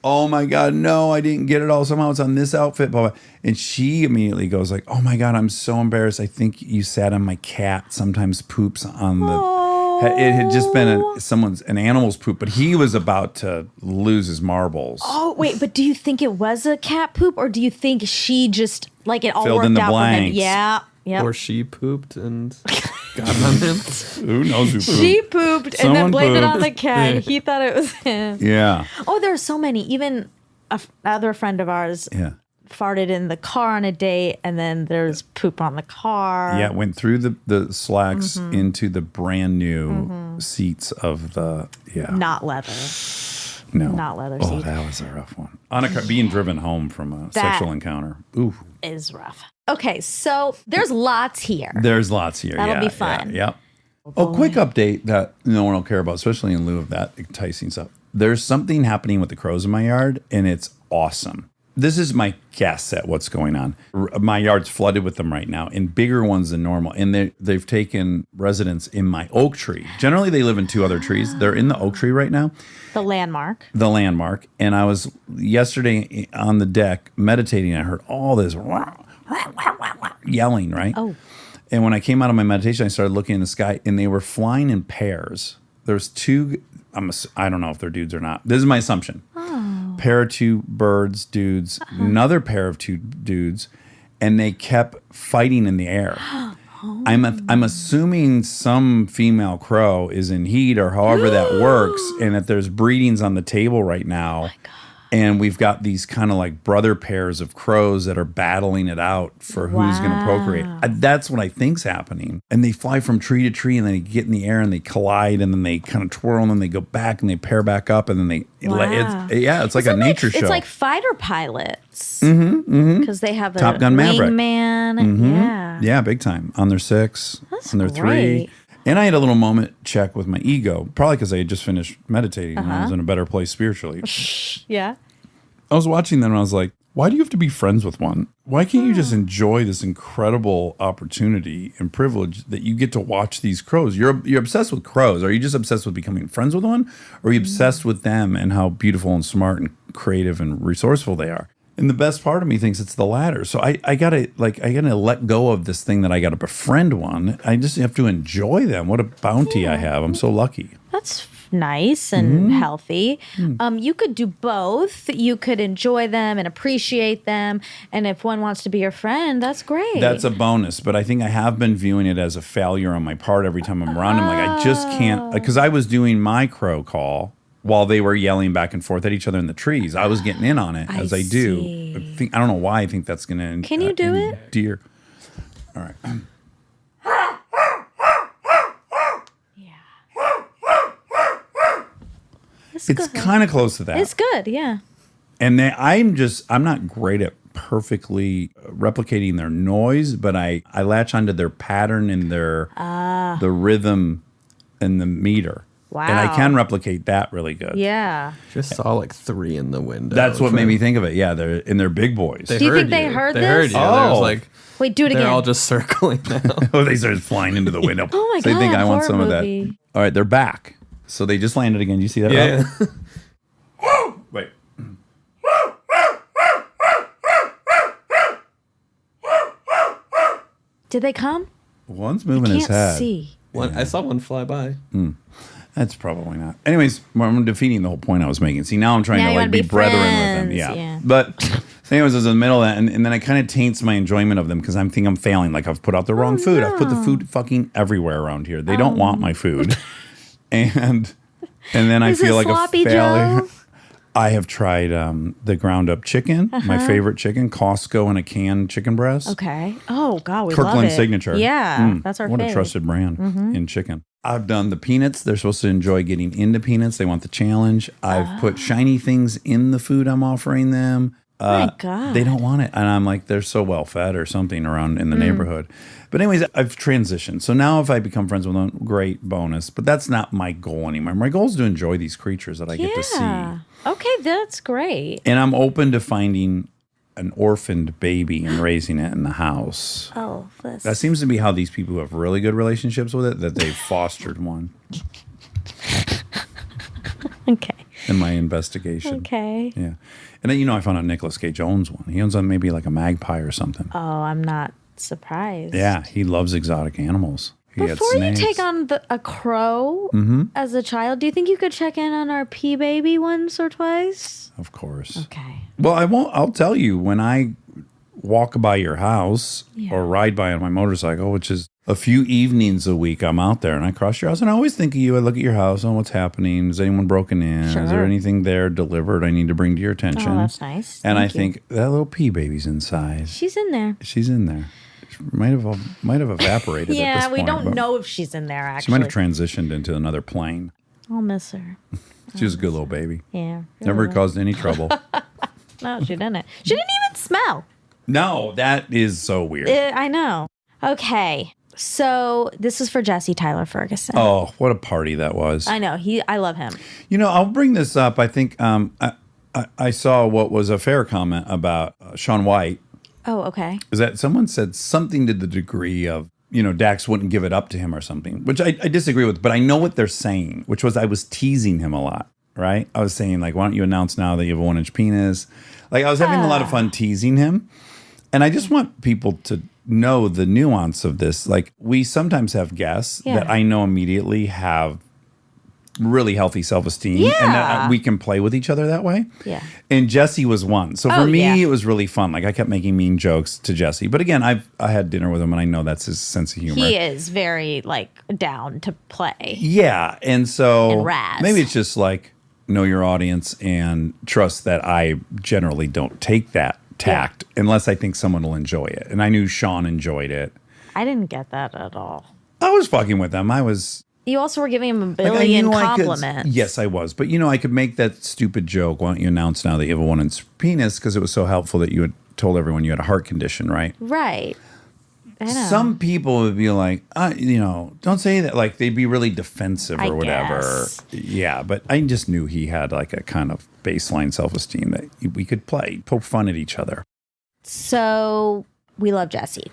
Oh my God, no, I didn't get it all. Somehow it's on this outfit. Blah, blah. And she immediately goes like, oh my God, I'm so embarrassed. I think you sat on my cat. Sometimes poops on the... It had just been an animal's poop, but he was about to lose his marbles. Oh, wait, but do you think it was a cat poop, or do you think she just, like, it all Filled worked in the out for him? blanks. Yeah. Yep. Or she pooped and gotten on him. Who knows who pooped? She pooped and then Someone blamed it on pooped. the cat. He thought it was him. Yeah. Oh, there's so many. Even another friend of ours Yeah. farted in the car on a date, and then there's poop on the car. Yeah, it went through the slacks into the brand new seats of the Not leather. no not leather Oh, seat. that was a rough one. On a car, being driven home from a That- sexual encounter. Ooh, Is rough. Okay, so there's lots here. there's lots here. That'll yeah, be fun. Yeah. Oh, quick update that no one will care about, especially in lieu of that enticing stuff. There's something happening with the crows in my yard, and it's awesome. This is my guess at what's going on. My yard's flooded with them right now, and bigger ones than normal. And they've taken residence in my oak tree. Generally, they live in 2 other trees. They're in the oak tree right now, The landmark. the landmark. And I was yesterday on the deck meditating. I heard all this yelling, right? Oh. And when I came out of my meditation, I started looking in the sky, and they were flying in pairs. There's 2. I don't know if they're dudes or not. This is my assumption. Pair of 2 birds, dudes, another pair of 2 dudes, and they kept fighting in the air. I'm assuming some female crow is in heat or however that works, and that there's breedings on the table right now. And we've got these kind of like brother pairs of crows that are battling it out for who's going to procreate. That's what I think's happening. And they fly from tree to tree, and then they get in the air and they collide, and then they kind of twirl, and then they go back and they pair back up, and then they it's like a nature show. It's like fighter pilots. Because they have a Top Gun Maverick. wingman. Yeah. Yeah, big time. On their 6, That's on their 3. great. And I had a little moment check with my ego, probably because I had just finished meditating and I was in a better place spiritually. Yeah. I was watching them and I was like, why do you have to be friends with one? Why can't you just enjoy this incredible opportunity and privilege that you get to watch these crows? You're obsessed with crows. Are you just obsessed with becoming friends with one? Or are you obsessed with them and how beautiful and smart and creative and resourceful they are? And the best part of me thinks it's the latter. So I gotta let go of this thing that I gotta befriend one. I just have to enjoy them. What a bounty I have. I'm so lucky. That's nice and healthy. You could do both. You could enjoy them and appreciate them. And if one wants to be your friend, that's great. That's a bonus, but I think I have been viewing it as a failure on my part every time I'm around. I'm like, I just can't, because I was doing my crow call while they were yelling back and forth at each other in the trees. I was getting in on it, as I do. I don't know why I think that's going to Can you do it? Deer. All right. It's kind of close to that. It's good, yeah. And I'm not great at perfectly replicating their noise, but I latch onto their pattern and the rhythm and the meter. Wow. And I can replicate that really good. Yeah. Just saw like 3 in the window. That's what made me think of it. Yeah, they're big boys. They Do you heard think they heard They this? heard you. They Oh. was like, Wait, do it they're again. all just circling now. Oh, they started flying into the window. Oh my So they think God, I want horror some of movie. that. All right, they're back. So they just landed again. You see that? Yeah. Rob? Wait. Did they come? One's moving his Can't head. see. I saw one fly by. That's probably not. Anyways, I'm defeating the whole point I was making. See, now I'm trying Now to you like wanna be be brethren with them. friends, Yeah. yeah. But anyways, I was in the middle of that, and then it kind of taints my enjoyment of them because I'm failing. Like I've put out the wrong food. I've put the food fucking everywhere around here. They don't want my food, and then I Is it feel like a sloppy failure. Joe? I have tried the ground up chicken, my favorite chicken, Costco, and a canned chicken breast. Okay. Oh, God, we love Kirkland it. Signature. Yeah, that's our What fave. a trusted brand in chicken. I've done the peanuts. They're supposed to enjoy getting into peanuts. They want the challenge. I've put shiny things in the food I'm offering them. My God. They don't want it. And I'm like, they're so well fed or something around in the neighborhood. But anyways, I've transitioned. So now if I become friends with them, great bonus. But that's not my goal anymore. My goal is to enjoy these creatures that I get to see. Okay, that's great. And I'm open to finding an orphaned baby and raising it in the house. Oh, this. That seems to be how these people who have really good relationships with it, that they've fostered one Okay. in my investigation. Okay. Yeah. And then, I found out Nicolas Cage owns one. He owns one maybe like a magpie or something. Oh, I'm not surprised. Yeah, he loves exotic animals. He had Before you snakes. take on a crow as a child, do you think you could check in on our pea baby once or twice? Of course. Okay. Well, I'll tell you, when I walk by your house or ride by on my motorcycle, which is a few evenings a week I'm out there and I cross your house and I always think of you. I look at your house and what's happening. Is anyone broken in? Is there Sure. anything there delivered I need to bring to your attention? Oh, that's nice. And Thank I think that little pea baby's inside. She's in there. She's in there. She might have evaporated at Yeah, this point. we don't but know if she's in there, She might actually. have transitioned into another plane. I'll miss her. She was a good little baby. Yeah. Never caused any trouble. No, she didn't. She didn't even smell. No, that is so weird. I know. Okay. So this is for Jesse Tyler Ferguson. Oh, what a party that was. I know. I love him. You know, I'll bring this up. I think I saw what was a fair comment about Shaun White. Oh, okay. Is that someone said something to the degree of, Dax wouldn't give it up to him or something, which I disagree with, but I know what they're saying, which was I was teasing him a lot, right? I was saying, like, why don't you announce now that you have a 1-inch penis? Like, I was having a lot of fun teasing him. And I just want people to know the nuance of this. Like, we sometimes have guests Yeah. that I know immediately have really healthy self-esteem and that we can play with each other that way. Yeah. And Jesse was one. So for Oh, me, yeah. it was really fun. Like I kept making mean jokes to Jesse. But again, I had dinner with him and I know that's his sense of humor. He is very, down to play. Yeah. And so And razz. maybe it's just like know your audience and trust that I generally don't take that tact unless I think someone will enjoy it. And I knew Sean enjoyed it. I didn't get that at all. I was fucking with them. I was You also were giving him a like, I billion knew I could- compliments. yes, I was. But I could make that stupid joke. Why don't you announce now that you have a 1-inch penis? Because it was so helpful that you had told everyone you had a heart condition, right? Right. I know. Some people would be like, don't say that. Like they'd be really defensive or I whatever. guess. Yeah, but I just knew he had like a kind of baseline self-esteem that we could play, poke fun at each other. So we love Jesse.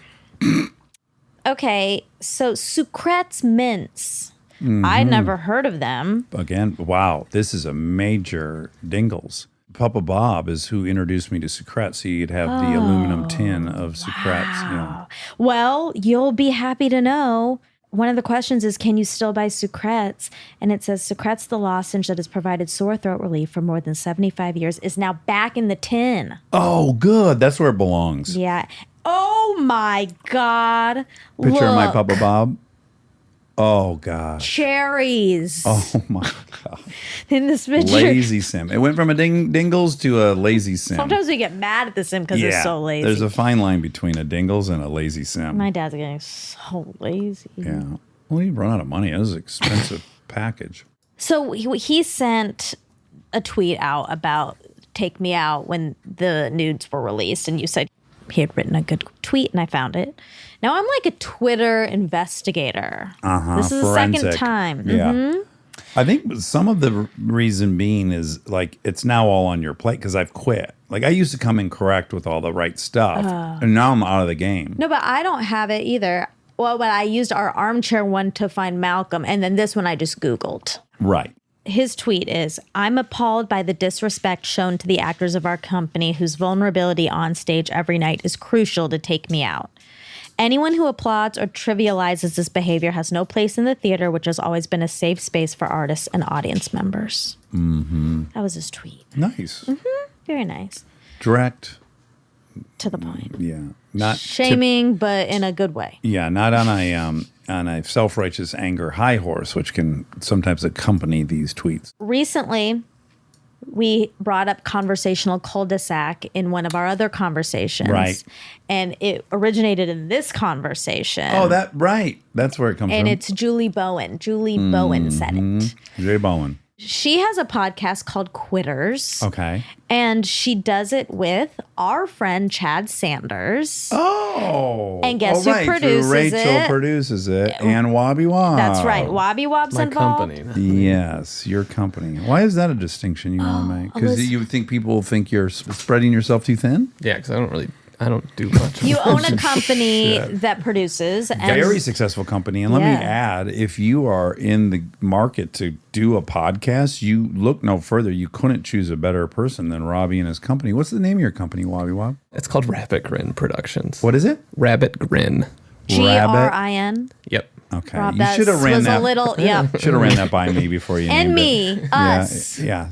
Okay, so Sucrets mints. Mm-hmm. I'd never heard of them. Again, wow, this is a major dingles. Papa Bob is who introduced me to Sucrets. So you'd have the aluminum tin of Sucrets. Well, you'll be happy to know. One of the questions is, can you still buy Sucrets? And it says, Sucrets, the lozenge that has provided sore throat relief for more than 75 years, is now back in the tin. Oh, good. That's where it belongs. Yeah. Oh, my God. Picture of my Look. Papa Bob. Oh, gosh. Cherries. Oh, my God. In this picture. Lazy sim. It went from a dingles to a lazy sim. Sometimes we get mad at the sim because it's so lazy. There's a fine line between a dingles and a lazy sim. My dad's getting so lazy. Yeah. Well, you'd run out of money. It was an expensive package. So he sent a tweet out about Take Me Out when the nudes were released. And you said he had written a good tweet and I found it. Now I'm like a Twitter investigator. This is the second Forensic. time. Yeah. I think some of the reason being is like it's now all on your plate because I've quit. Like I used to come in correct with all the right stuff, and now I'm out of the game. No, but I don't have it either. Well, but I used our armchair one to find Malcolm, and then this one I just Googled. Right. His tweet is, I'm appalled by the disrespect shown to the actors of our company whose vulnerability on stage every night is crucial to Take Me Out. Anyone who applauds or trivializes this behavior has no place in the theater, which has always been a safe space for artists and audience members. Mm-hmm. That was his tweet. Nice. Very nice. Direct. To the point. Yeah. Not Shaming, but in a good way. Yeah, not on a self-righteous anger high horse, which can sometimes accompany these tweets. Recently, we brought up conversational cul-de-sac in one of our other conversations. Right. And it originated in this conversation. Oh, that's where it comes And from. it's Julie Bowen. Julie Bowen said it. Jay Bowen. She has a podcast called Quitters. Okay. And she does it with our friend Chad Sanders. Oh. And guess who right. produces Rachel it? produces it. And Wobby Wob. That's right. Wobby Wob's My involved. company. Yes, your company. Why is that a distinction you want to make? Because you think people will think you're spreading yourself too thin? Yeah, because I don't do much. You own a company that produces. And Very successful company. And let me Yeah. add, if you are in the market to do a podcast, you look no further. You couldn't choose a better person than Robbie and his company. What's the name of your company, Wobby Wob? It's called Rabbit Grin Productions. What is it? Rabbit Grin. GRIN. Yep. Okay. Rob, You that should have ran was that. a little, yeah. Should have ran that by me before you And named me, it. us. Yeah.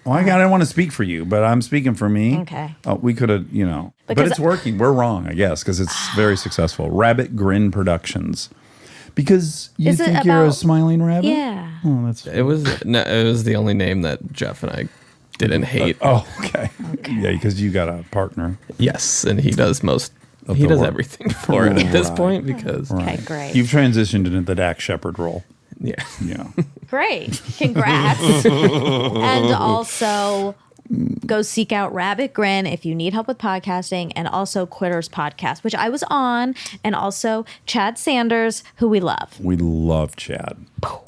Well, I didn't want to speak for you, but I'm speaking for me. Okay. We could have, but Because- it's working. We're wrong, I guess, because it's very successful. Rabbit Grin Productions. Because you Is it think you're a about- smiling rabbit? Yeah. Oh, that's. It was the only name that Jeff and I didn't hate. Oh, okay. Yeah, because you got a partner. Yes, and he does he the does work. everything for it at this Right. point because Okay, great. You've transitioned into the Dax Shepard role. yeah. Yeah. Great. Congrats. And also go seek out Rabbit Grin if you need help with podcasting, and also Quitters Podcast, which I was on, and also Chad Sanders, who we love. We love Chad.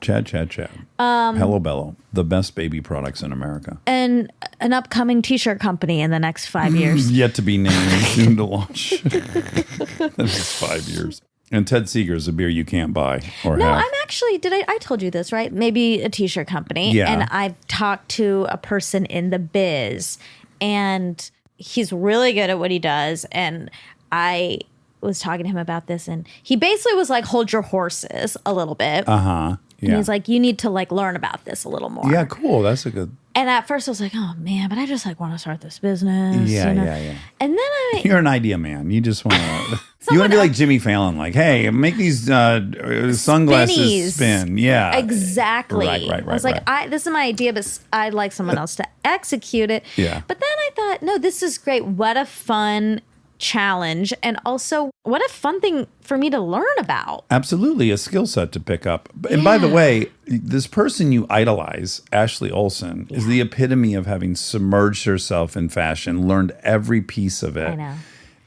Chad. Hello Bello. The best baby products in America. And an upcoming t-shirt company in the next 5 years. Yet to be named, soon to launch. This is 5 years. And Ted Seeger's a beer you can't buy or No, have. I'm actually, I told you this, right? Maybe a t-shirt company. Yeah. And I've talked to a person in the biz, and he's really good at what he does. And I was talking to him about this, and he basically was like, hold your horses a little bit. Uh-huh. And Yeah. he's like, you need to like learn about this a little more. Yeah, cool. That's a good. And at first I was like, oh man, but I just like want to start this business. Yeah, you know? yeah. And then I, You're an idea man. You just want to. You want to be like Jimmy Fallon, like, hey, make these sunglasses Spinnies. spin. Yeah. exactly. Right. I was like, this is my idea, but I'd like someone else to execute it. Yeah. But then I thought, no, this is great. What a fun challenge. And also, what a fun thing for me to learn about. Absolutely, a skill set to pick up. And by the way, this person you idolize, Ashley Olsen, is the epitome of having submerged herself in fashion, learned every piece of it. I know.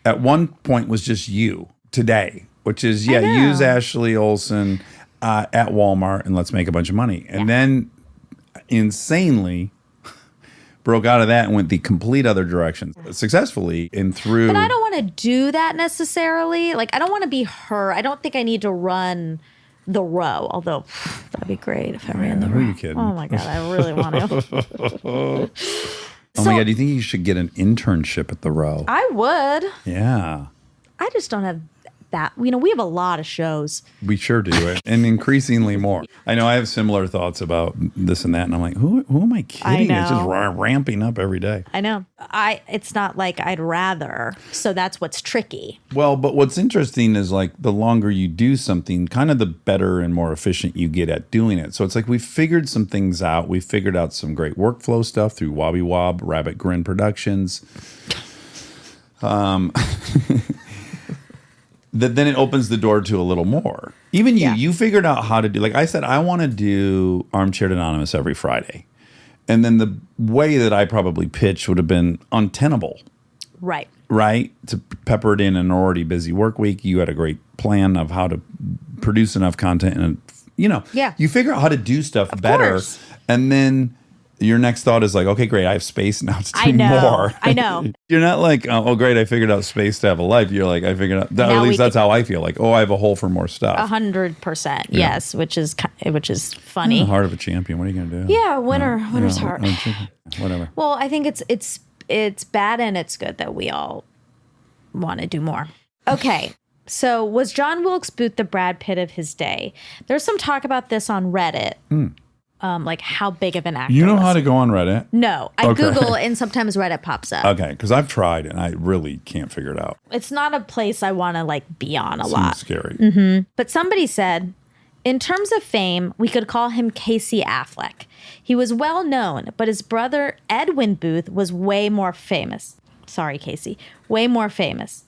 At one point was just you today, which is, I know. use Ashley Olsen at Walmart and let's make a bunch of money. And then insanely broke out of that and went the complete other direction successfully and through. But I don't want to do that necessarily. Like, I don't want to be her. I don't think I need to run the row, although that'd be great if I ran the who are row. you kidding? Oh my God, I really want to. Oh my God, do you think you should get an internship at the Row? I would. Yeah. I just don't have that. You know, we have a lot of shows. We sure do, and increasingly more. I know I have similar thoughts about this and that, and I'm like, who am I kidding? It's just know. ramping up every day. I know. It's not like I'd rather. So that's what's tricky. Well, but what's interesting is like the longer you do something, kind of the better and more efficient you get at doing it. So it's like we figured some things out. We figured out some great workflow stuff through Wobby Wob, Rabbit Grin Productions. That then it opens the door to a little more. Even you figured out how to do, like I said, I want to do Armchair Anonymous every Friday. And then the way that I probably pitched would have been untenable, Right. right? To pepper it in an already busy work week. You had a great plan of how to produce enough content. And, Yeah. you figure out how to do stuff better. course. And then your next thought is like, okay, great, I have space now to do I know. more. I know. You're not like, oh, great, I figured out space to have a life. You're like, I figured out, Now at we least that's how I feel. Like, oh, I have a hole for more stuff. 100%. Yes, which is funny. The heart of a champion. What are you going to do? Yeah, winner's heart. Whatever. Well, I think it's bad and it's good that we all want to do more. Okay. So was John Wilkes Booth the Brad Pitt of his day? There's some talk about this on Reddit. Like how big of an actor You know was how he? to go on Reddit? No. I Okay. Google and sometimes Reddit pops up. Okay, because I've tried and I really can't figure it out. It's not a place I want to like be on a Seems lot. scary. But somebody said, in terms of fame, we could call him Casey Affleck. He was well known, but his brother Edwin Booth was way more famous. Sorry, Casey. Way more famous.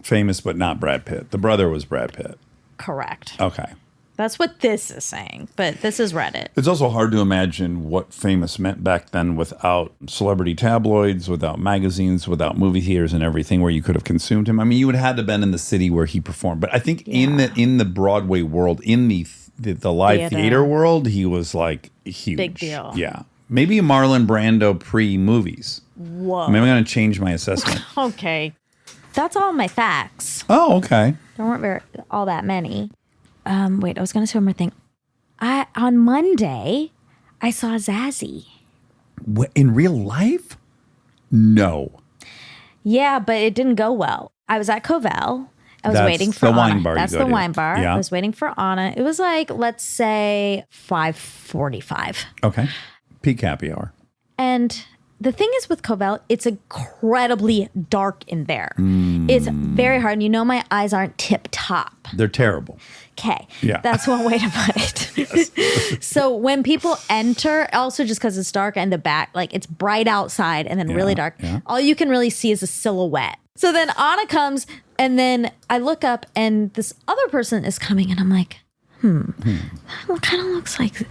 Famous, but not Brad Pitt. The brother was Brad Pitt. Correct. Okay. That's what this is saying, but this is Reddit. It's also hard to imagine what famous meant back then without celebrity tabloids, without magazines, without movie theaters and everything where you could have consumed him. I mean, you would have had to have been in the city where he performed. But I think in the Broadway world, in the live theater world, he was like huge. Big deal. Yeah. Maybe Marlon Brando pre-movies. Whoa. Maybe I'm going to change my assessment. Okay. That's all my facts. Oh, okay. There weren't all that many. Wait, I was going to say one more thing. On Monday, I saw Zazie. In real life? No. Yeah, but it didn't go well. I was at Covell. I was That's waiting for the Anna. wine bar you That's go the to. wine bar. Yeah. I was waiting for Anna. It was like, let's say 5:45. Okay. Peak happy hour. And the thing is with Covell, it's incredibly dark in there. It's very hard. And you know my eyes aren't tip top. They're terrible. Okay. Yeah. That's one way to put it. So when people enter, also just because it's dark and the back, like it's bright outside and then really dark, all you can really see is a silhouette. So then Anna comes and then I look up and this other person is coming and I'm like, that kind of looks like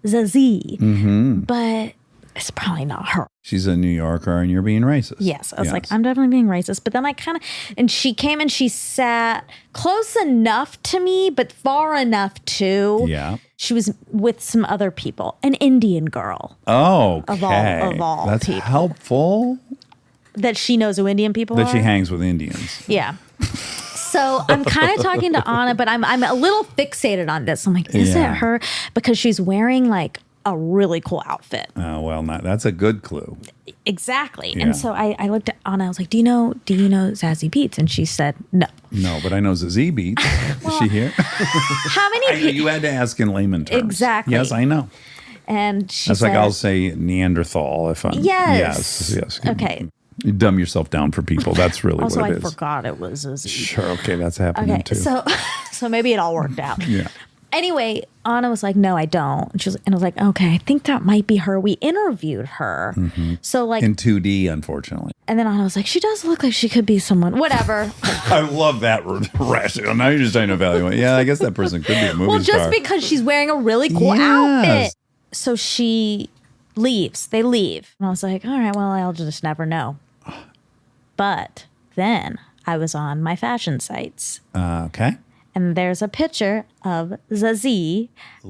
Zazie, but it's probably not her. She's a New Yorker and you're being racist. Yes. I was like, I'm definitely being racist. But then I kind of, and she came and she sat close enough to me, but far enough too. Yeah. She was with some other people, an Indian girl. Oh, Of all That's people. helpful That she knows who Indian people that are. she hangs with Indians. Yeah. So I'm kind of talking to Anna, but I'm a little fixated on this. I'm like, is it her? Because she's wearing like a really cool outfit. Oh, well, that's a good clue. Exactly. Yeah. And so I looked at Anna. I was like, do you know Zazie Beetz? And she said, no. No, but I know Zazie Beetz. Is she here? How many people? You had to ask in layman terms. Exactly. Yes, I know. And she That's said, like I'll say Neanderthal if I'm. Yes. Yes. Okay. You dumb yourself down for people. That's really Also, what I it is. forgot it was Zazie. Sure. Okay, that's happening Okay. too. So maybe it all worked out. Yeah. Anyway, Anna was like, no, I don't. And I was like, okay, I think that might be her. We interviewed her. So like, In 2D, unfortunately. and then Anna was like, she does look like she could be someone, whatever. I love that rationale. Now you're just trying to evaluate. Yeah, I guess that person could be a movie Well, star. just because she's wearing a really cool outfit. So she leaves. They leave. And I was like, all right, well, I'll just never know. But then I was on my fashion sites. Okay. And there's a picture of Zazie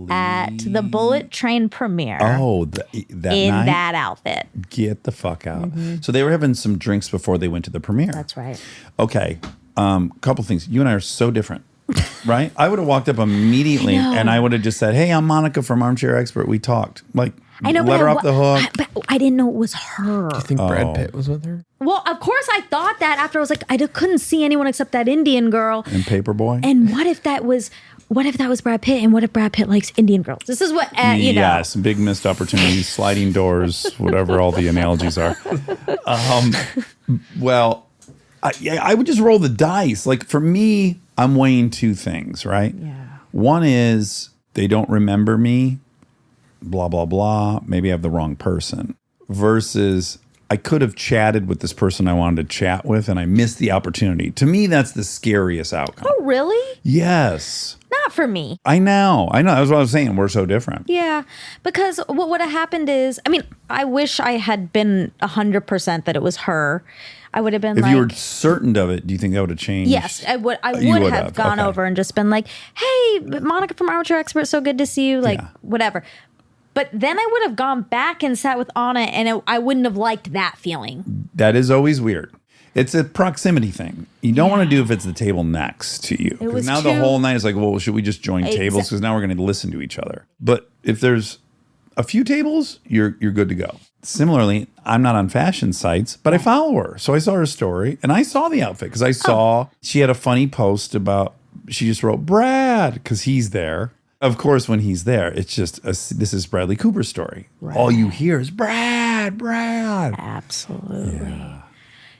at the Bullet Train premiere. Oh, that in night? that outfit. Get the fuck out. So they were having some drinks before they went to the premiere. That's right. Okay. Couple things. You and I are so different, right? I would have walked up immediately and I would have just said, hey, I'm Monica from Armchair Expert. We talked. Like, I know, let her off the hook. But I didn't know it was her. I think Brad Pitt was with her. Well, of course I thought that after I was like, couldn't see anyone except that Indian girl. And Paperboy. And what if that was Brad Pitt? And what if Brad Pitt likes Indian girls? This is what, you know. Yes, big missed opportunities, sliding doors, whatever all the analogies are. Well, I would just roll the dice. Like for me, I'm weighing two things, right? Yeah. One is they don't remember me, blah, blah, blah. Maybe I have the wrong person. Versus I could have chatted with this person I wanted to chat with and I missed the opportunity. To me, that's the scariest outcome. Oh, really? Yes. Not for me. I know. That's what I was saying. We're so different. Yeah, because what would have happened is, I mean, I wish I had been 100% that it was her. I would have been If like, you were certain of it, do you think that would have changed? yes, I would. I You would would have have. gone Okay. over and just been like, "Hey, Monica from Armchair Expert, so good to see you." Like, Yeah. whatever. But then I would have gone back and sat with Anna, and I wouldn't have liked that feeling. That is always weird. It's a proximity thing. You don't want to do if it's the table next to you. 'Cause was now the too- whole night is like, well, should we just join tables? Because now we're going to listen to each other. But if there's a few tables, you're good to go. Similarly, I'm not on fashion sites, but I follow her. So I saw her story and I saw the outfit because I saw she had a funny post about, she just wrote Brad because he's there. Of course, when he's there, it's just, this is Bradley Cooper's story. All you hear is Brad. Absolutely.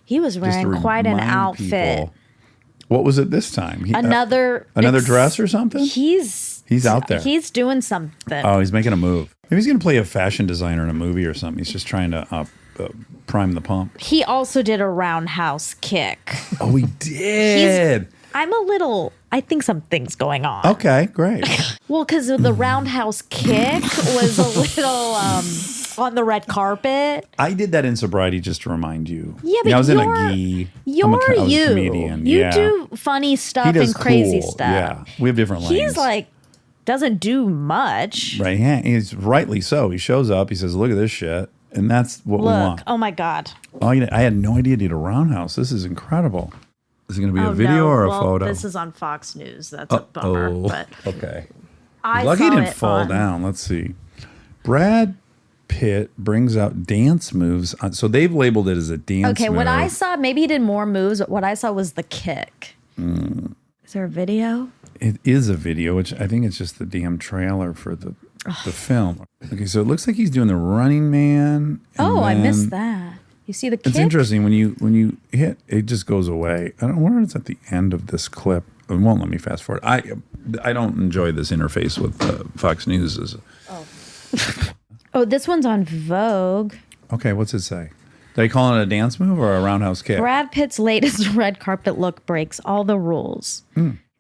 He was Just wearing to quite an remind outfit. people. What was it this time? Another dress or something? He's out there. He's doing something. Oh, he's making a move. Maybe he's going to play a fashion designer in a movie or something. He's just trying to prime the pump. He also did a roundhouse kick. Oh, he did. I think something's going on. Okay, great. Well, because the roundhouse kick was a little on the red carpet. I did that in sobriety just to remind you. Yeah, but I was in a you're- gi. You're I was you. a comedian. You yeah. do funny He stuff does and crazy cool. stuff. Yeah, we have different lanes. He's like, doesn't do much. right. Yeah, he's rightly so. He shows up. He says, "Look at this shit," and that's what we want. Oh my God. Oh, I had no idea he did a roundhouse. This is incredible. Is it going to be a video no. or a Well, photo? This is on Fox News. That's a bummer. But okay. I Lucky saw he didn't it fall on- down. Let's see. Brad Pitt brings out dance moves. So they've labeled it as a dance Okay, move. what I saw, maybe he did more moves, but what I saw was the kick. Is there a video? It is a video, which I think it's just the damn trailer for the the film. Okay, so it looks like he's doing the Running Man. and Oh, I then- missed that. You see the kick? It's interesting when you hit, it just goes away. I don't wonder if it's at the end of this clip. It won't let me fast forward. I don't enjoy this interface with Fox News. Oh, this one's on Vogue. Okay, what's it say? Did I call it a dance move or a roundhouse kick? Brad Pitt's latest red carpet look breaks all the rules.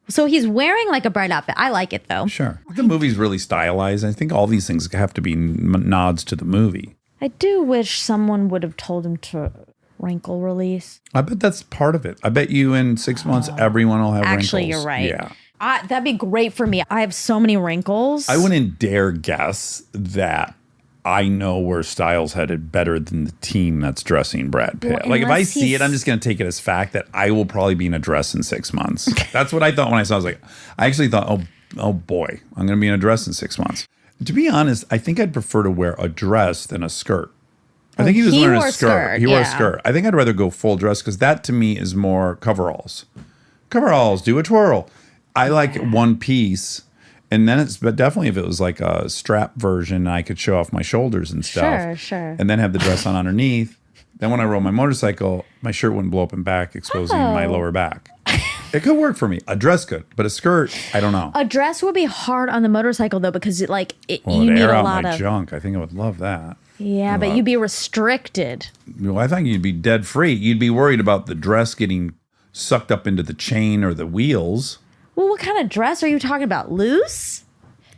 So he's wearing like a bright outfit. I like it though. Sure. The movie's really stylized. I think all these things have to be nods to the movie. I do wish someone would have told him to wrinkle release. I bet that's part of it. I bet you in 6 months, everyone will have Actually, wrinkles. you're right. Yeah. That'd be great for me. I have so many wrinkles. I wouldn't dare guess that I know where Styles headed better than the team that's dressing Brad Pitt. Well, Like if I unless see he's- it, I'm just going to take it as fact that I will probably be in a dress in 6 months. That's what I thought when I saw it. I was like, I actually thought, oh boy, I'm going to be in a dress in 6 months. To be honest, I think I'd prefer to wear a dress than a skirt. I think he was wearing wore a a skirt. skirt, He wore a yeah. skirt. I think I'd rather go full dress because that to me is more coveralls. Coveralls, do a twirl. I like one piece. And then but definitely if it was like a strap version, I could show off my shoulders and stuff. Sure, sure. And then have the dress on underneath. Then when I rode my motorcycle, my shirt wouldn't blow up in back, exposing my lower back. It could work for me. A dress could, but a skirt, I don't know. A dress would be hard on the motorcycle though because Well, you it'd need air a out lot my of junk. I think I would love that. Yeah, but you'd be restricted. Well, I think you'd be dead free. You'd be worried about the dress getting sucked up into the chain or the wheels. Well, what kind of dress are you talking about? Loose?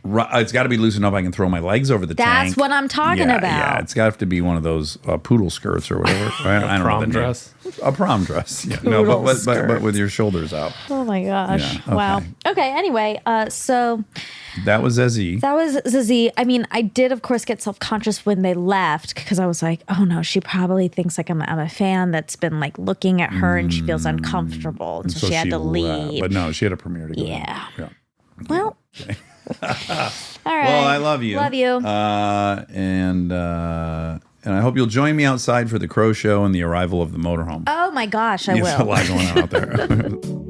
It's got to be loose enough I can throw my legs over the tank. That's what I'm talking Yeah, about. Yeah, it's got to be one of those poodle skirts or whatever. I don't know the Prom name. dress. A prom dress. Yeah, no, Poodle but with your shoulders out. Oh my gosh. Yeah, okay. Wow. Okay, anyway, so That was Ezzy. that was Zizi. I mean, I did, of course, get self-conscious when they left because I was like, oh no, she probably thinks like I'm a fan that's been like looking at her and she feels uncomfortable. And so she had to leave. But no, she had a premiere to go to. Yeah. Yeah. Well, all right. Well, I love you. Love you. And I hope you'll join me outside for the Crow Show and the arrival of the motorhome. Oh my gosh, I There's a will. lot going on out there.